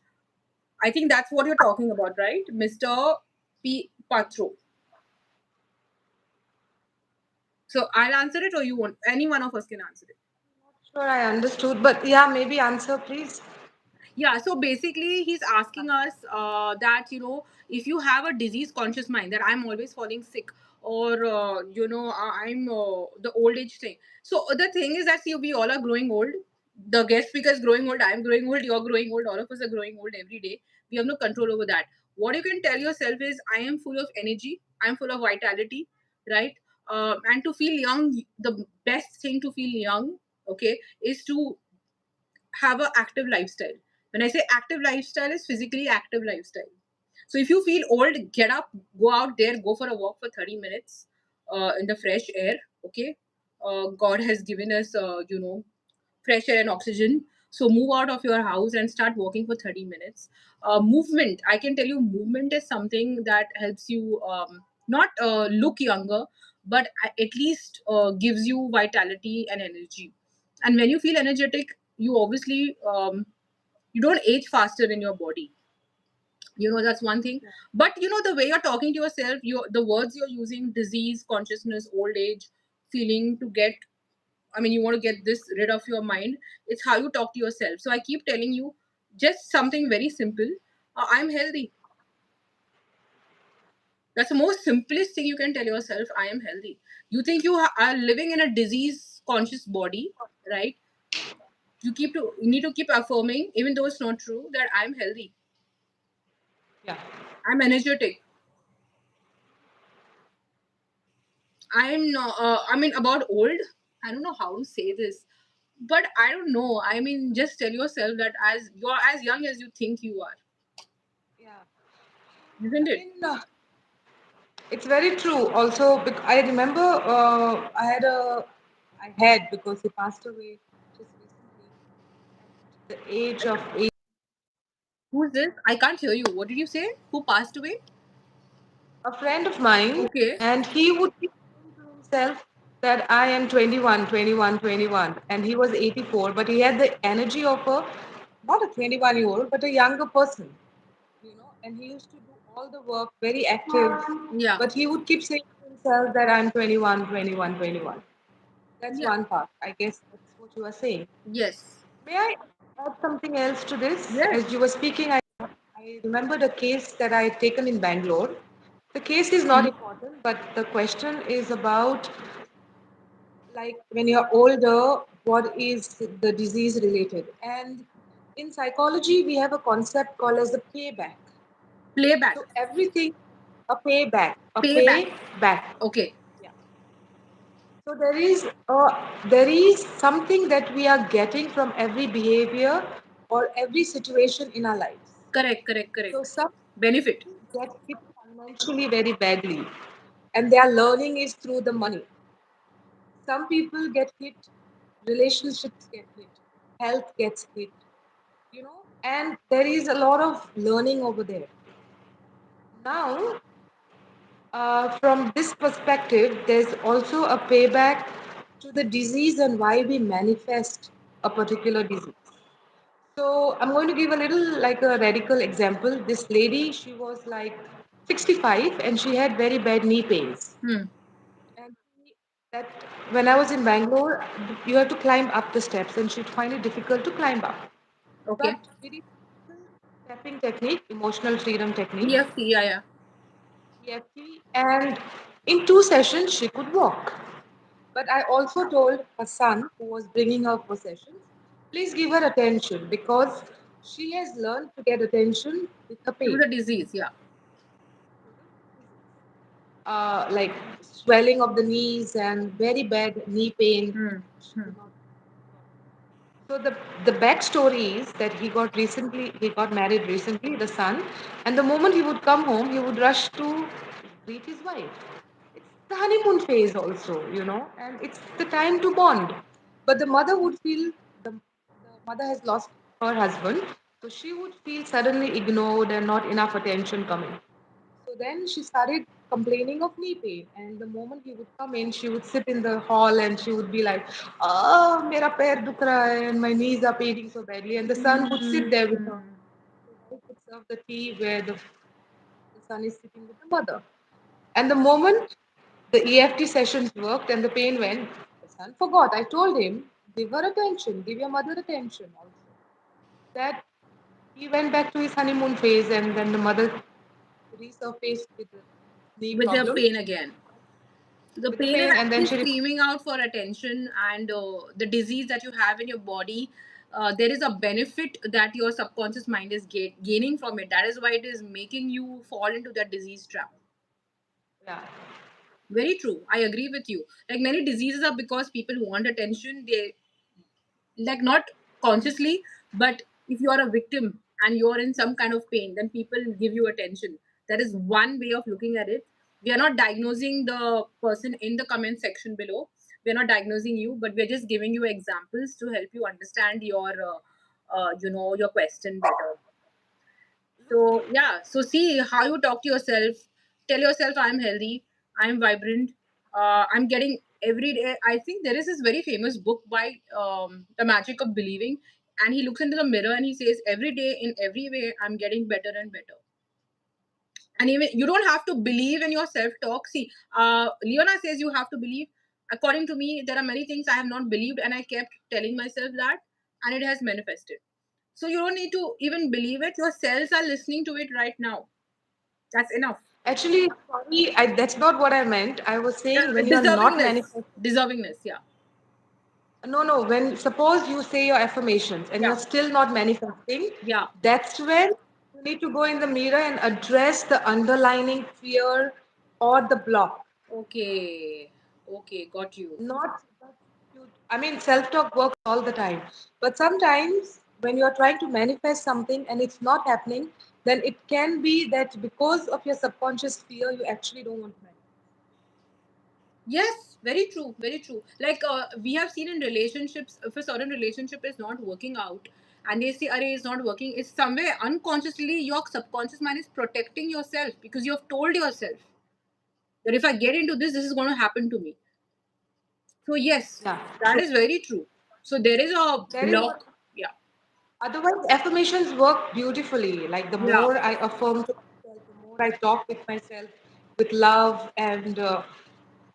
I think that's what you're talking about, right, Mr. P Patro? So I'll answer it, or you want any one of us can answer it. Sure, I understood. But yeah, maybe answer, please. Yeah, so basically he's asking us that if you have a disease conscious mind, that I'm always falling sick, or I'm the old age thing. So the thing is that, see, we all are growing old. The guest speaker is growing old, I'm growing old, you're growing old, all of us are growing old every day. We have no control over that. What you can tell yourself is, I am full of energy, I'm full of vitality, right? And to feel young, the best thing to feel young, okay, is to have an active lifestyle. When I say active lifestyle, is physically active lifestyle. So if you feel old, get up, go out there, go for a walk for 30 minutes in the fresh air. Okay, God has given us, fresh air and oxygen. So move out of your house and start walking for 30 minutes. Movement, I can tell you, movement is something that helps you not look younger, but at least gives you vitality and energy. And when you feel energetic, you obviously you don't age faster in your body. That's one thing. But the way you're talking to yourself, the words you're using, disease, consciousness, old age, feeling to get, I mean, you want to get this rid of your mind. It's how you talk to yourself. So I keep telling you just something very simple. I'm healthy. That's the most simplest thing you can tell yourself. I am healthy. You think you are living in a disease conscious body, right? You need to keep affirming, even though it's not true, that I'm healthy. Yeah. I'm energetic. I'm not, I mean, about old, I don't know how to say this, but I don't know. I mean, just tell yourself that as you're as young as you think you are, Yeah. isn't I it? mean, it's very true. Also, I remember I had because he passed away just recently at the age of 8. Who's this? I can't hear you. What did you say? Who passed away? a friend of mine, Okay. and he would keep saying to himself that I am 21, 21, 21, and he was 84, but he had the energy of a not a 21-year-old, but a younger person, and he used to do all the work, very active, Yeah. but he would keep saying to himself that I'm 21, 21, 21. That's Yeah. one part. I guess that's what you are saying. Yes. May I add something else to this? Yes. As you were speaking, I remembered a case that I had taken in Bangalore. The case is not Hmm. important, but the question is about like when you're older, what is the disease related? And in psychology, we have a concept called as the payback. Playback. So everything, a Payback. payback. Okay. Yeah. So there is something that we are getting from every behavior or every situation in our lives. Correct. Correct. So Correct. some Benefit. get hit financially very badly, and their learning is through the money. Some people get hit, relationships get hit, health gets hit, and there is a lot of learning over there. Now, from this perspective, there's also a payback to the disease and why we manifest a particular disease. So, I'm going to give a little like a radical example. This lady, she was like 65 and she had very bad knee pains. Hmm. And that when I was in Bangalore, you have to climb up the steps and she'd find it difficult to climb up. Okay. But with the tapping technique, emotional freedom technique, EFT. Yeah. Yeah. EFT, and in 2 sessions she could walk. But I also told her son, who was bringing her for sessions, please give her attention because she has learned to get attention with her Through pain. the disease. Yeah. Like swelling of the knees and very bad knee pain. Hmm. She Hmm. could not. So the backstory is that he got married recently, the son, and the moment he would come home, he would rush to greet his wife. It's the honeymoon phase also, and it's the time to bond. But the mother would feel the mother has lost her husband, so she would feel suddenly ignored and not enough attention coming. So then she started complaining of knee pain. And the moment he would come in, she would sit in the hall and she would be like, oh, mera pair dukh raha hai and my knees are paining so badly. And the son would sit there with her. Hmm. The wife would serve the tea where the son is sitting with the mother. And the moment the EFT sessions worked and the pain went, the son forgot. I told him, give her attention, give your mother attention also. That he went back to his honeymoon phase and then the mother resurfaced with the knee With the problem, pain again. The with the pain is pain, and then actually she screaming out for attention, and the disease that you have in your body. There is a benefit that your subconscious mind is gaining from it. That is why it is making you fall into that disease trap. yeah. Very true. I agree with you. Like many diseases are because people want attention. They like not consciously, but if you are a victim and you're in some kind of pain, then people give you attention. That is one way of looking at it. We are not diagnosing the person in the comment section below. We are not diagnosing you, but we're just giving you examples to help you understand your question better. So yeah, so see how you talk to yourself. Tell yourself I'm healthy, I'm vibrant, I'm getting every day. I think there is this very famous book by The Magic of Believing, and he looks into the mirror and he says, every day in every way, I'm getting better and better. And even you don't have to believe in your self-talk. See, Leona says you have to believe. According to me, there are many things I have not believed, and I kept telling myself that, and it has manifested. So you don't need to even believe it. Your cells are listening to it right now. That's enough. Actually, sorry, that's not what I meant. I was saying when you're not Deservingness. manifesting. Deservingness. Yeah. No, no. When suppose you say your affirmations and Yeah. you're still not manifesting, Yeah. that's when you need to go in the mirror and address the underlying fear or the block. Okay. Okay. Got you. Not that I mean, self-talk works all the time, but sometimes when you're trying to manifest something and it's not happening, then it can be that because of your subconscious fear, you actually don't want to manifest. Yes. Very true. Very true. Like we have seen in relationships, if a certain relationship is not working out, and they say, "Arey, it's not working." It's somewhere unconsciously your subconscious mind is protecting yourself because you have told yourself that if I get into this, this is going to happen to me. So yes, Yeah, that true. is very true. So there is a There is a, block. Yeah, otherwise affirmations work beautifully. Like the yeah, more I affirm to myself, the more I talk with myself with love and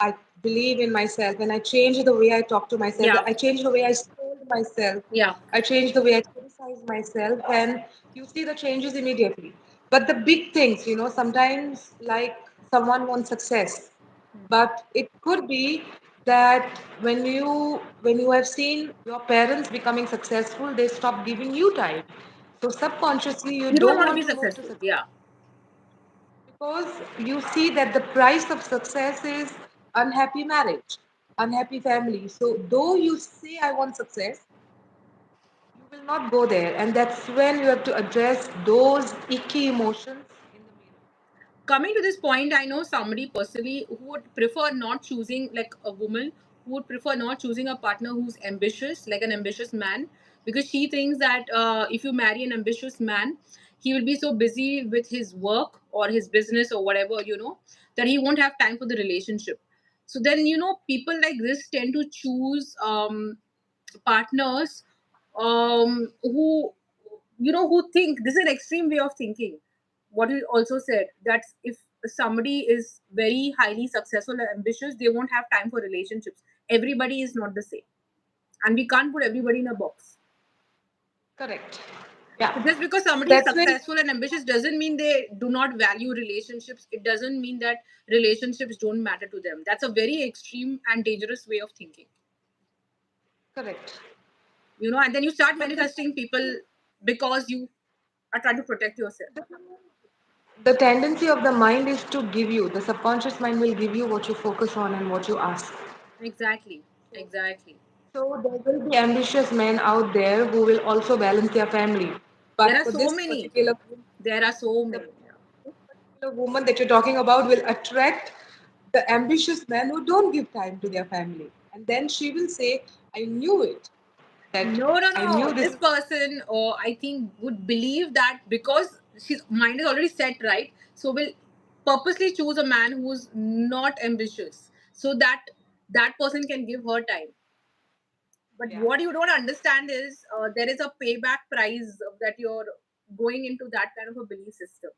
I believe in myself and I change the way I talk to myself. yeah, I change the way I scold myself. yeah. I change the way I criticize myself and you see the changes immediately. But the big things, sometimes like someone wants success, but it could be that when you have seen your parents becoming successful, they stop giving you time. So subconsciously you You don't don't want to want be to move to successful. success Yeah. because you see that the price of success is unhappy marriage, unhappy family. So though you say I want success, you will not go there, and that's when you have to address those icky emotions in the mirror. Coming to this point, I know somebody personally who would prefer not choosing, like a woman who would prefer not choosing a partner who's ambitious, like an ambitious man, because she thinks that if you marry an ambitious man, he will be so busy with his work or his business or whatever, that he won't have time for the relationship. So then, people like this tend to choose partners who who think this is an extreme way of thinking. What you also said, that if somebody is very highly successful and ambitious, they won't have time for relationships. Everybody is not the same, and we can't put everybody in a box. Correct. Yeah. So just because So somebody is that's when successful and ambitious doesn't mean they do not value relationships. It doesn't mean that relationships don't matter to them. That's a very extreme and dangerous way of thinking. correct. And then you start But the manifesting people because you are trying to protect yourself. the tendency of the mind is to give you, the subconscious mind will give you what you focus on and what you ask. Exactly. Exactly. So there will be ambitious men out there who will also balance their family. There But are for so this many. particular There are so the many. Yeah. this particular woman that you're talking about will attract the ambitious men who don't give time to their family. And then she will say, I knew it. That No, no, I knew no. this This is person, or I think, would believe that because his mind is already set right, so will purposely choose a man who's not ambitious, so that that person can give her time. But yeah. what you don't understand is there is a payback price that you're going into that kind of a belief system.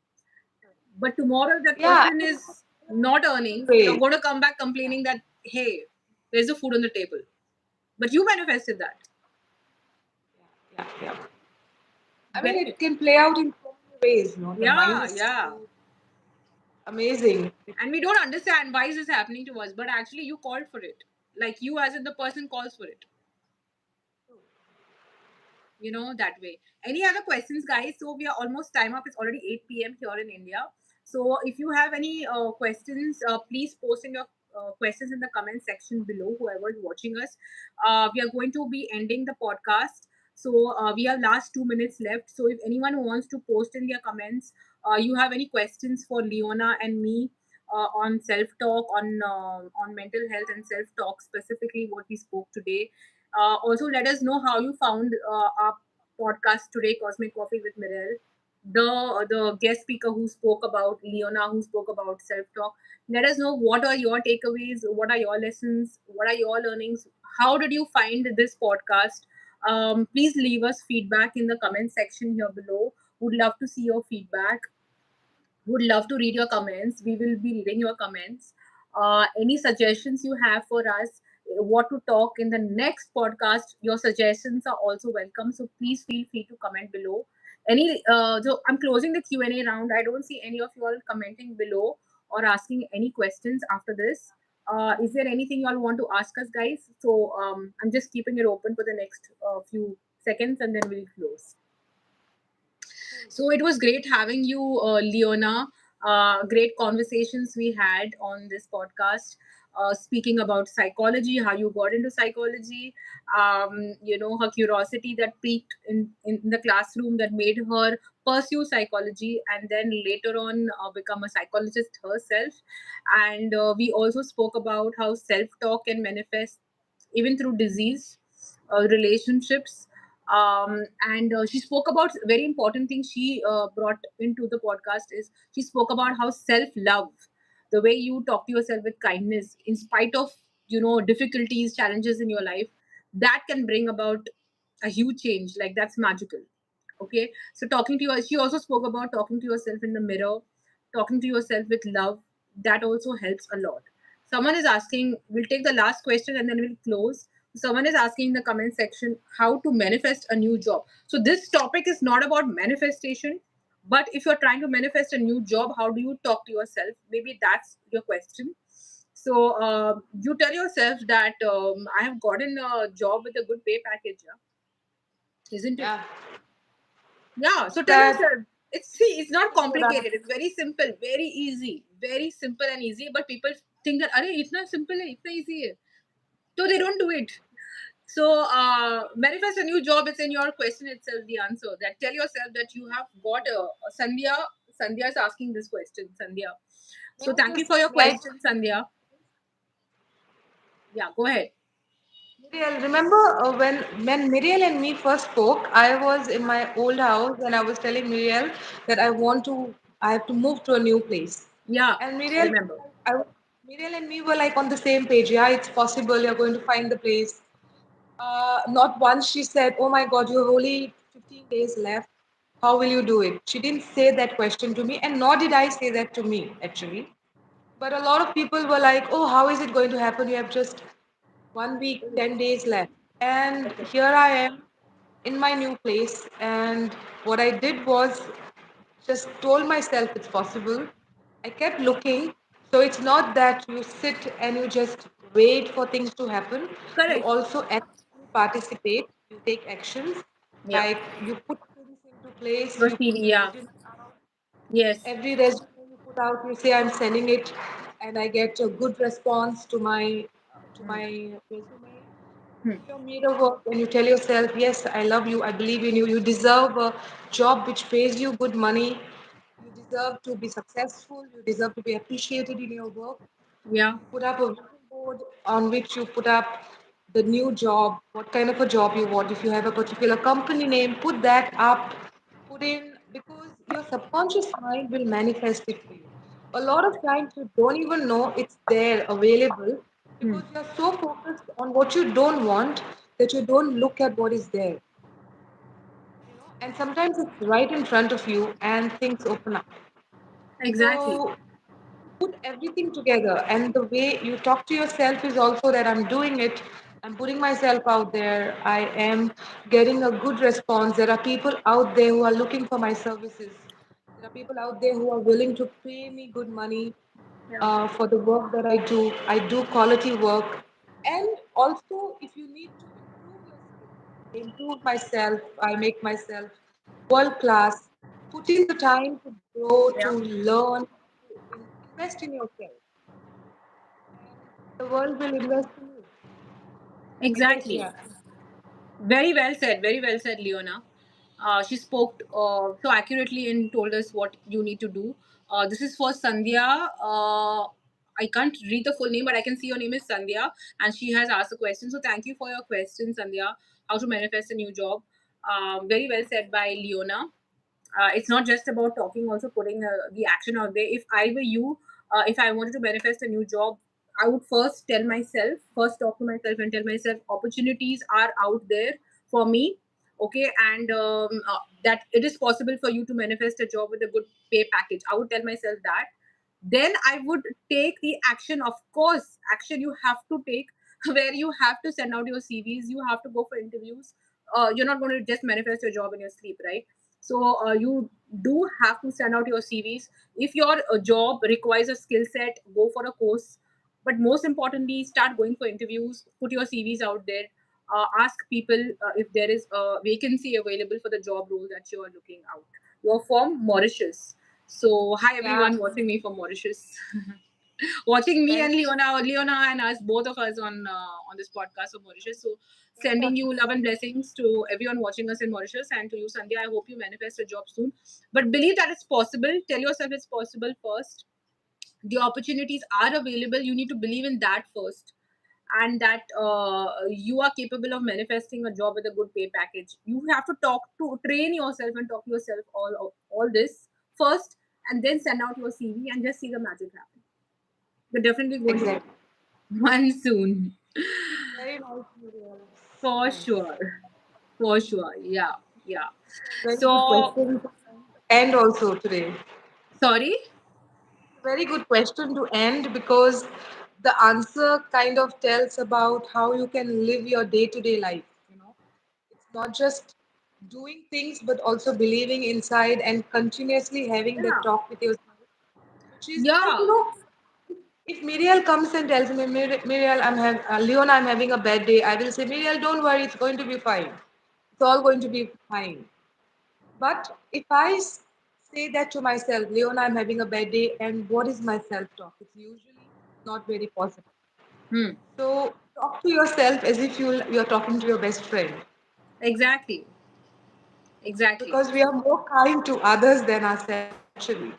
But tomorrow, if that Yeah, person is not earning, you're ways. going to come back Yeah, complaining that, hey, there's the food on the table. But you manifested that. yeah, yeah. I mean, Very, it can play out in so many ways, The mind yeah, is yeah. so amazing. And we don't understand why is this happening to us, but actually you called for it. Like you, as in the person, calls for it. That way. Any other questions, guys? So we are almost time up. It's already 8 p.m. here in India. So if you have any questions, please post in your questions in the comment section below, whoever is watching us. We are going to be ending the podcast. So we have last 2 minutes left. So if anyone wants to post in their comments, you have any questions for Leona and me on self-talk, on mental health and self-talk, specifically what we spoke today. Also, let us know how you found our podcast today, Cosmic Coffee with Mirelle. The guest speaker who spoke about Leona, who spoke about self talk. Let us know what are your takeaways, what are your lessons, what are your learnings. How did you find this podcast? Please leave us feedback in the comment section here below. Would love to see your feedback. Would love to read your comments. We will be reading your comments. Any suggestions you have for us, what to talk in the next podcast, your suggestions are also welcome. So please feel free to comment below. So I'm closing the Q&A round. I don't see any of you all commenting below or asking any questions after this. Is there anything you all want to ask us, guys? So I'm just keeping it open for the next few seconds and then we'll close. So it was great having you, Leona. Great conversations we had on this podcast. Speaking about psychology, how you got into psychology, her curiosity that peaked in the classroom that made her pursue psychology and then later on become a psychologist herself. And we also spoke about how self talk can manifest even through disease, relationships, And she spoke about very important things. She brought into the podcast is she spoke about how self love, the way you talk to yourself with kindness in spite of difficulties, challenges in your life, that can bring about a huge change. Like, that's magical. Okay, so talking to you, she also spoke about talking to yourself in the mirror, talking to yourself with love. That also helps a lot. Someone is asking, we'll take the last question and then we'll close. Someone is asking in the comment section how to manifest a new job. So this topic is not about manifestation, but if you're trying to manifest a new job, how do you talk to yourself? Maybe that's your question. So you tell yourself that I have gotten a job with a good pay package, yeah? Isn't it? Yeah. Yeah, so What's tell that? yourself. It's not That's what I'm. complicated. It's very simple, very easy, very simple and easy. But people think that, "Arey, it's not simple, hai, it's not easy," hai." So they don't do it. So manifest a new job. It's in your question itself. The answer that tell yourself that you have got a Sandhya. Sandhya is asking this question. Sandhya. May So I thank you just for your may I question, Sandhya. Yeah, go ahead. Miriel, remember when Miriel and me first spoke, I was in my old house and I was telling Miriel that I have to move to a new place. Yeah, And I remember. Miriel and me were like on the same page. Yeah, it's possible. You're going to find the place. Not once she said, "Oh my God, you have only 15 days left. How will you do it?" She didn't say that question to me, and nor did I say that to me actually. But a lot of people were like, "Oh, how is it going to happen? You have just 1 week, 10 days left." And Okay. here I am in my new place. And what I did was just told myself it's possible. I kept looking. So it's not that you sit and you just wait for things to happen. You Correct. also actively participate, you take actions, Yeah. like you put things into place, Your you put CV. the Yeah. resume out. Yes. Every resume you put out, you say I'm sending it, and I get a good response to Hmm. my resume. Hmm. Do your mirror work and you tell yourself, yes, I love you, I believe in you. You deserve a job which pays you good money. You deserve to be successful. You deserve to be appreciated in your work. Yeah. You put up a vision board on which you put up the new job, what kind of a job you want. If you have a particular company name, put that up, put in, because your subconscious mind will manifest it for you. A lot of times you don't even know it's there available Hmm. because you're so focused on what you don't want that you don't look at what is there. And sometimes it's right in front of you and things open up. Exactly. So put everything together, and the way you talk to yourself is also that I'm doing it, I'm putting myself out there, I am getting a good response. There are people out there who are looking for my services. There are people out there who are willing to pay me good money Yeah. for the work that I do quality work. And also, if you need to improve your skills, I improve myself, I make myself world class. Put in the time to grow, to Yeah. learn, to invest in yourself, and the world will invest in you. I guess, Exactly. yeah. Very well said. Very well said, Leona. She spoke so accurately and told us what you need to do. This is for Sandhya. I can't read the full name, but I can see your name is Sandhya, and she has asked a question. So thank you for your question, Sandhya. How to manifest a new job? Very well said by Leona. It's not just about talking, also putting the action out there. If I were you, if I wanted to manifest a new job, I would first talk to myself and tell myself opportunities are out there for me. Okay, and that it is possible for you to manifest a job with a good pay package. I would tell myself that. Then I would take the action. Of course, action you have to take where you have to send out your CVs, you have to go for interviews. You're not going to just manifest your job in your sleep, right? So you do have to send out your CVs. If your job requires a skill set, go for a course. But most importantly, start going for interviews. Put your CVs out there. Ask people if there is a vacancy available for the job role that you are looking out. You're from Mauritius. So hi Yeah, everyone watching me from Mauritius. Watching me and thank you. Leona and us, both of us on this podcast of Mauritius. So sending you love and blessings to everyone watching us in Mauritius, and to you, Sandhya. I hope you manifest a job soon. But believe that it's possible. Tell yourself it's possible first. The opportunities are available. You need to believe in that first, and that you are capable of manifesting a job with a good pay package. You have to train yourself and talk to yourself all this first, and then send out your CV and just see the magic happen. You're definitely going to get Exactly. one soon. Very nice, Muriel. So For nice. sure. For sure. Yeah. Yeah. Very good So, question to end also today. sorry. Very good question to end because the answer kind of tells about how you can live your day-to-day life. You know, it's not just doing things, but also believing inside and continuously having that Yeah. talk with yourself, which is like, Yeah. if Miriel comes and tells me, Miriel, Leona, I'm having a bad day, I will say, Miriel, don't worry, it's going to be fine. It's all going to be fine. But if say that to myself, Leona, I'm having a bad day, and what is my self talk? It's usually not very positive. Hmm. So talk to yourself as if you're talking to your best friend Exactly. Exactly. because we are more kind to others than ourselves naturally.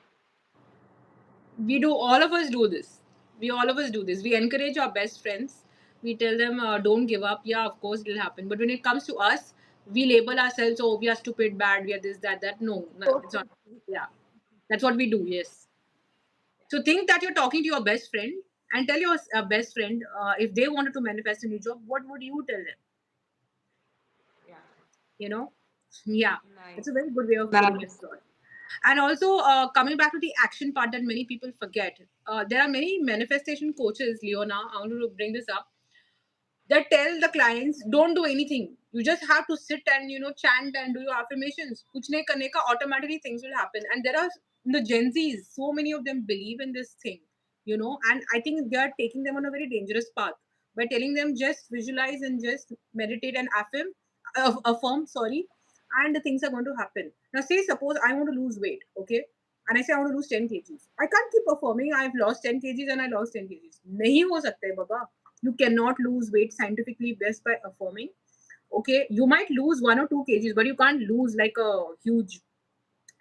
We do, all of us do this. We all of us do this. We encourage our best friends. We tell them, don't give up. Yeah, of course it'll happen. But when it comes to us, we label ourselves, oh, we are stupid, bad, we are this, that, that. No, no, it's not. Totally. Yeah. That's what we do. Yes. So think that you're talking to your best friend, and tell your best friend, if they wanted to manifest a new job, what would you tell them? Yeah. You know? Yeah. Nice. It's a very good way of putting it Nice. across. And also, coming back to the action part that many people forget, there are many manifestation coaches, Leona. I want to bring this up, that tell the clients, don't do anything. You just have to sit and chant and do your affirmations. Kuch nahi karne ka, automatically things will happen. And there are the Gen Zs, so many of them believe in this thing, and I think they are taking them on a very dangerous path by telling them just visualize and just meditate and affirm, sorry, and the things are going to happen. Now, say suppose I want to lose weight, okay, and I say I want to lose 10 kgs. I can't keep affirming I've lost 10 kgs and I lost 10 kgs. Nahi ho sakta hai, baba. You cannot lose weight scientifically best by affirming. Okay, you might lose 1 or 2 kgs, but you can't lose like a huge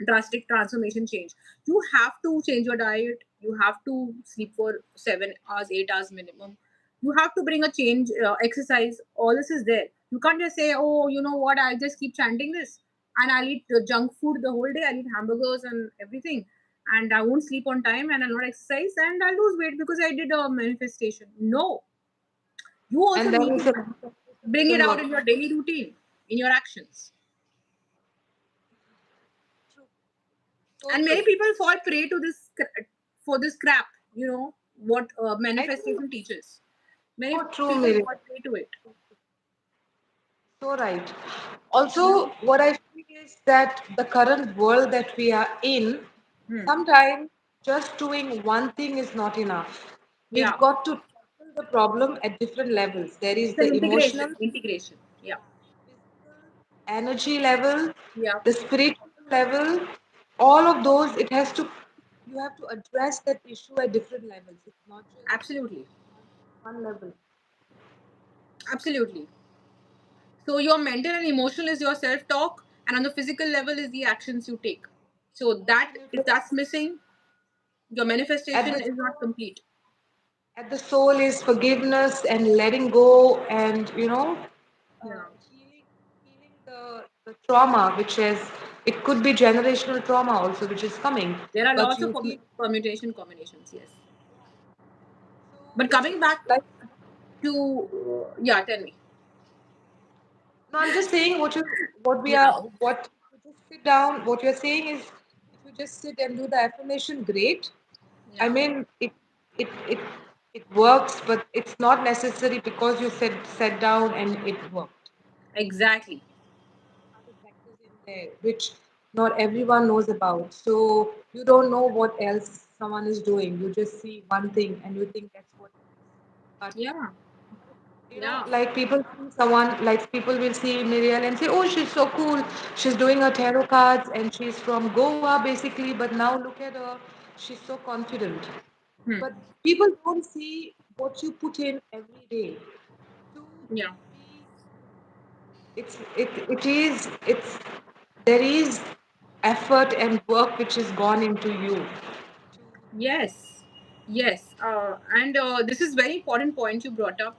drastic transformation change. You have to change your diet. You have to sleep for 7 hours, 8 hours minimum. You have to bring a change, exercise. All this is there. You can't just say, oh, you know what, I'll just keep chanting this and I'll eat junk food the whole day. I'll eat hamburgers and everything. And I won't sleep on time and I'll not exercise and I'll lose weight because I did a manifestation. No, you also And then need you to say manifestation bring it doesn't out work. in your daily routine, in your actions. True. So And many true. people fall prey to for this crap, what I think manifestation teaches. Many so true, people Miriam. fall prey to it. So right. you Also, know what I feel is that the current world that we are in, hmm. sometimes just doing one thing is not enough. We've Yeah, got to tackle the problem at different levels. There is it's an the emotional, integration. Yeah. physical, energy level, Yeah, the spiritual level, all of those, you have to address that issue at different levels. It's not just absolutely. one level. Absolutely. So your mental and emotional is your self talk, and on the physical level is the actions you take. So that, Absolutely. if that's missing, your At manifestation the is not complete. At the soul is forgiveness and letting go and Yeah. healing the trauma which is, it could be generational trauma also which is coming, There are but lots of you feel, permutation combinations, yes. so But coming back like, to, yeah, tell me. no, I'm just saying Yeah. what you just sit down, what you're saying is if you just sit and do the affirmation, great. I Yeah. mean, it it it works, but it's not necessary because you sat down and it worked. Exactly. Other factors in there which not everyone knows about. So you don't know what else someone is doing. You just see one thing and you think that's what it is. But Yeah. Yeah. like people see someone, like people will see Miriam and say, "Oh, she's so cool. She's doing her tarot cards and she's from Goa, basically. But now look at her. She's so confident." Hmm. But people don't see what you put in every day to Yeah. be it is it's there is effort and work which has gone into you to Yes. Yes. And this is very important point you brought up.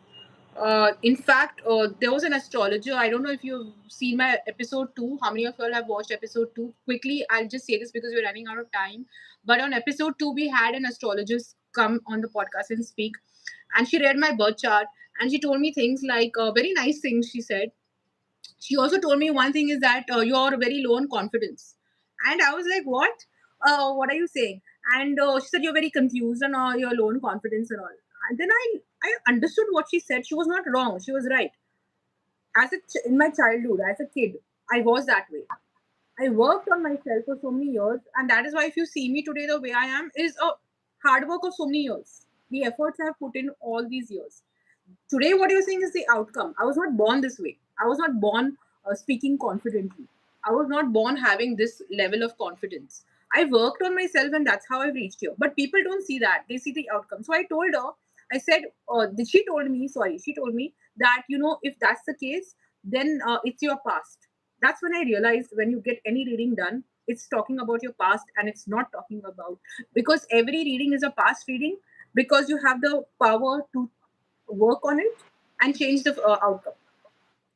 In fact, there was an astrologer. I don't know if you've seen my episode 2. How many of you all have watched episode 2? Quickly, I'll just say this because we're running out of time. But on episode 2, we had an astrologist come on the podcast and speak. And she read my birth chart and she told me things like very nice things. She said, she also told me one thing is that you're very low on confidence. And I was like, what are you saying? And she said you're very confused and you're low on confidence and all. And then I understood what she said. She was not wrong, she was right. In my childhood as a kid, I was that way. I worked on myself for so many years, and that is why if you see me today the way I am is a hard work of so many years. The efforts I have put in all these years. Today what you're saying is the outcome. I was not born this way. I was not born speaking confidently. I was not born having this level of confidence. I worked on myself and that's how I've reached here, but people don't see that. They see the outcome. So I told her, I said, she told me, sorry, she told me that, if that's the case, then it's your past. That's when I realized when you get any reading done, it's talking about your past and it's not talking about, because every reading is a past reading, because you have the power to work on it and change the outcome.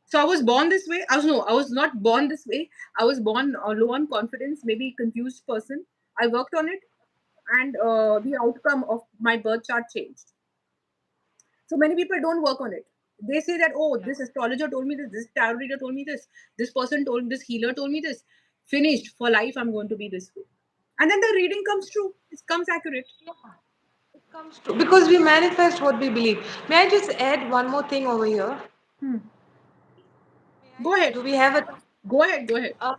So I was born this way. I was not born this way. I was born low on confidence, maybe confused person. I worked on it, and the outcome of my birth chart changed. So many people don't work on it. They say that, oh, this astrologer told me this tarot reader told me this person told, this healer told me this. Finished for life. I'm going to be this way, and then the reading comes true. It comes accurate. It comes true because we manifest what we believe. May I just add one more thing over here? Hmm. May Go I? ahead. Do we have a? Go ahead. Go ahead. Uh,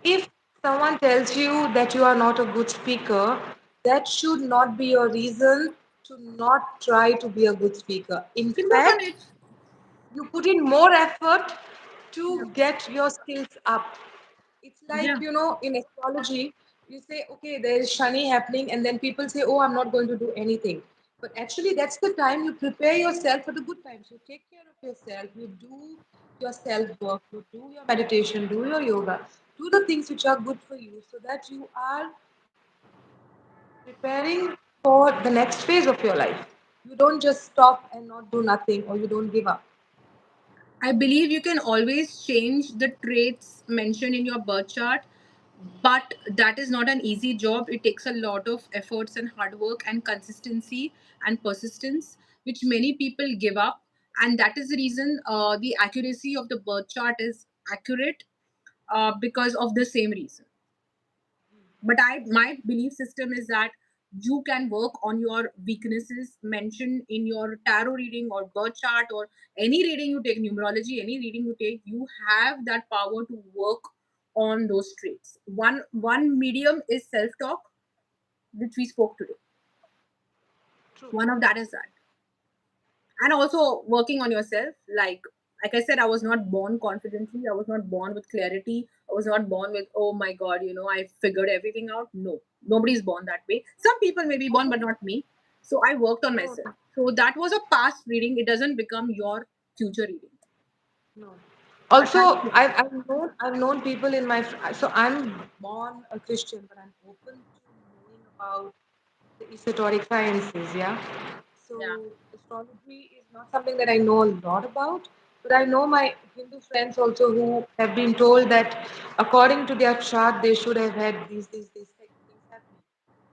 if someone tells you that you are not a good speaker, that should not be your reason to not try to be a good speaker. In You can work on fact, it. you put in more effort Yeah. to get your skills up. It's like, Yeah. in astrology, you say, okay, there is Shani happening, and then people say, oh, I'm not going to do anything. But actually, that's the time you prepare yourself for the good times. You take care of yourself, you do your self work, you do your meditation, do your yoga, do the things which are good for you so that you are preparing for the next phase of your life. You don't just stop and not do nothing, or you don't give up. I believe you can always change the traits mentioned in your birth chart, but that is not an easy job. It takes a lot of efforts and hard work and consistency and persistence, which many people give up. And that is the reason the accuracy of the birth chart is accurate, because of the same reason. But my belief system is that you can work on your weaknesses mentioned in your tarot reading or birth chart or any reading you take, numerology, any reading you take, you have that power to work on those traits. One medium is self talk, which we spoke today. True. One of that is that, and also working on yourself. Like I said, I was not born confidently. I was not born with clarity. I was not born with, oh my god, I figured everything out. No, nobody's born that way. Some people may be born, but not me. So I worked on No, myself. So that was a past reading. It doesn't become your future reading. no. That's how Also, it is. I've known people in my so I'm born a Christian, but I'm open to knowing about the esoteric sciences. Yeah. Yeah. So astrology is not something that I know a lot about, but I know my Hindu friends also who have been told that according to their chart they should have had these things happening,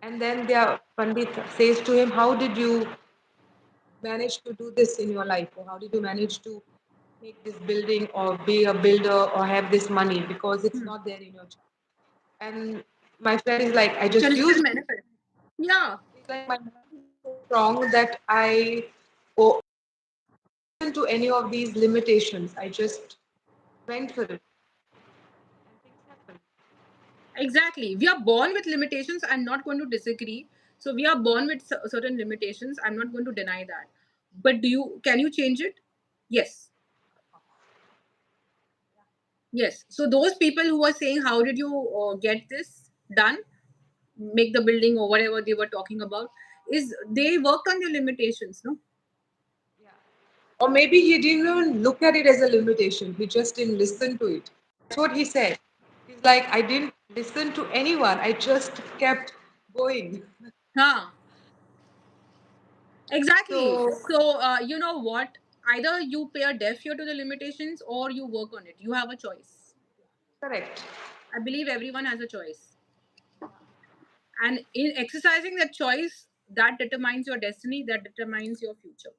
and then their pandit says to him, "How did you manage to do this in your life, or how did you manage to make this building or be a builder or have this money, because it's Hmm. not there in your chart." And my friend is like, I You just can still used it. manifest. Yeah. He's like, my mind is so strong that I didn't listen to any of these limitations. I just went for it, and things happen. Exactly. We are born with limitations. I'm not going to disagree. So we are born with certain limitations. I'm not going to deny that. But can you change it? Yes. Yes. So those people who are saying, how did you get this done? Make the building or whatever they were talking about, is they worked on their limitations, no? Yeah. Or maybe he didn't even look at it as a limitation. He just didn't listen to it. That's what he said. He's like, I didn't listen to anyone. I just kept going. Huh. Exactly. So So, you know what? Either you pay a deaf ear to the limitations or you work on it. You have a choice. Correct. I believe everyone has a choice. And in exercising that choice, that determines your destiny, that determines your future.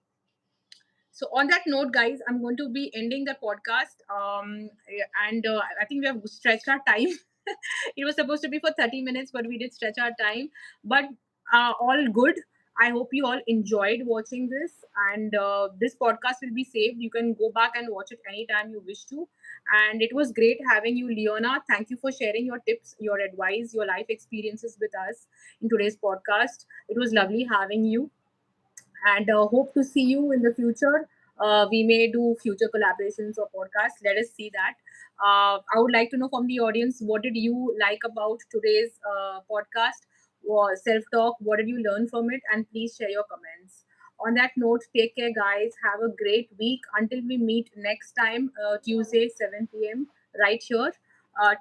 So on that note, guys, I'm going to be ending the podcast. And I think we have stretched our time. It was supposed to be for 30 minutes, but we did stretch our time. But all good. I hope you all enjoyed watching this. And this podcast will be saved. You can go back and watch it anytime you wish to. And it was great having you, Leona. Thank you for sharing your tips, your advice, your life experiences with us in today's podcast. It was lovely having you, and hope to see you in the future. We may do future collaborations or podcasts. Let us see that. I would like to know from the audience, what did you like about today's podcast or self talk? What did you learn from it? And please share your comments. On that note, take care, guys. Have a great week. Until we meet next time, Tuesday, 7 p.m., right here.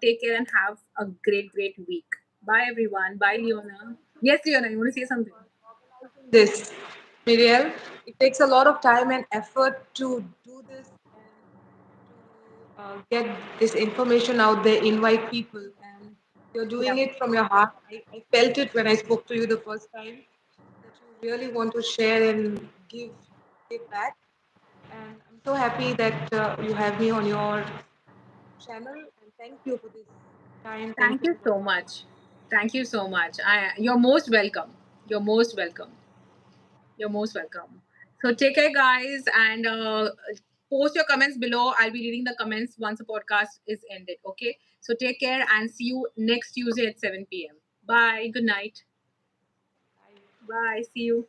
Take care and have a great, great week. Bye, everyone. Bye, Leona. Yes, Leona, you want to say something? This, Miriel, it takes a lot of time and effort to do this and to get this information out there, invite people, and you're doing Yeah. it from your heart. I felt it when I spoke to you the first time that you really want to share and give back. And I'm so happy that you have me on your channel. And thank you for this time. Thank Thank you you for the so much. Thank you so much. You're most welcome. You're most welcome. You're most welcome. So take care, guys, and post your comments below. I'll be reading the comments once the podcast is ended. Okay. So take care and see you next Tuesday at 7 p.m. Bye. Good night. Bye. See you.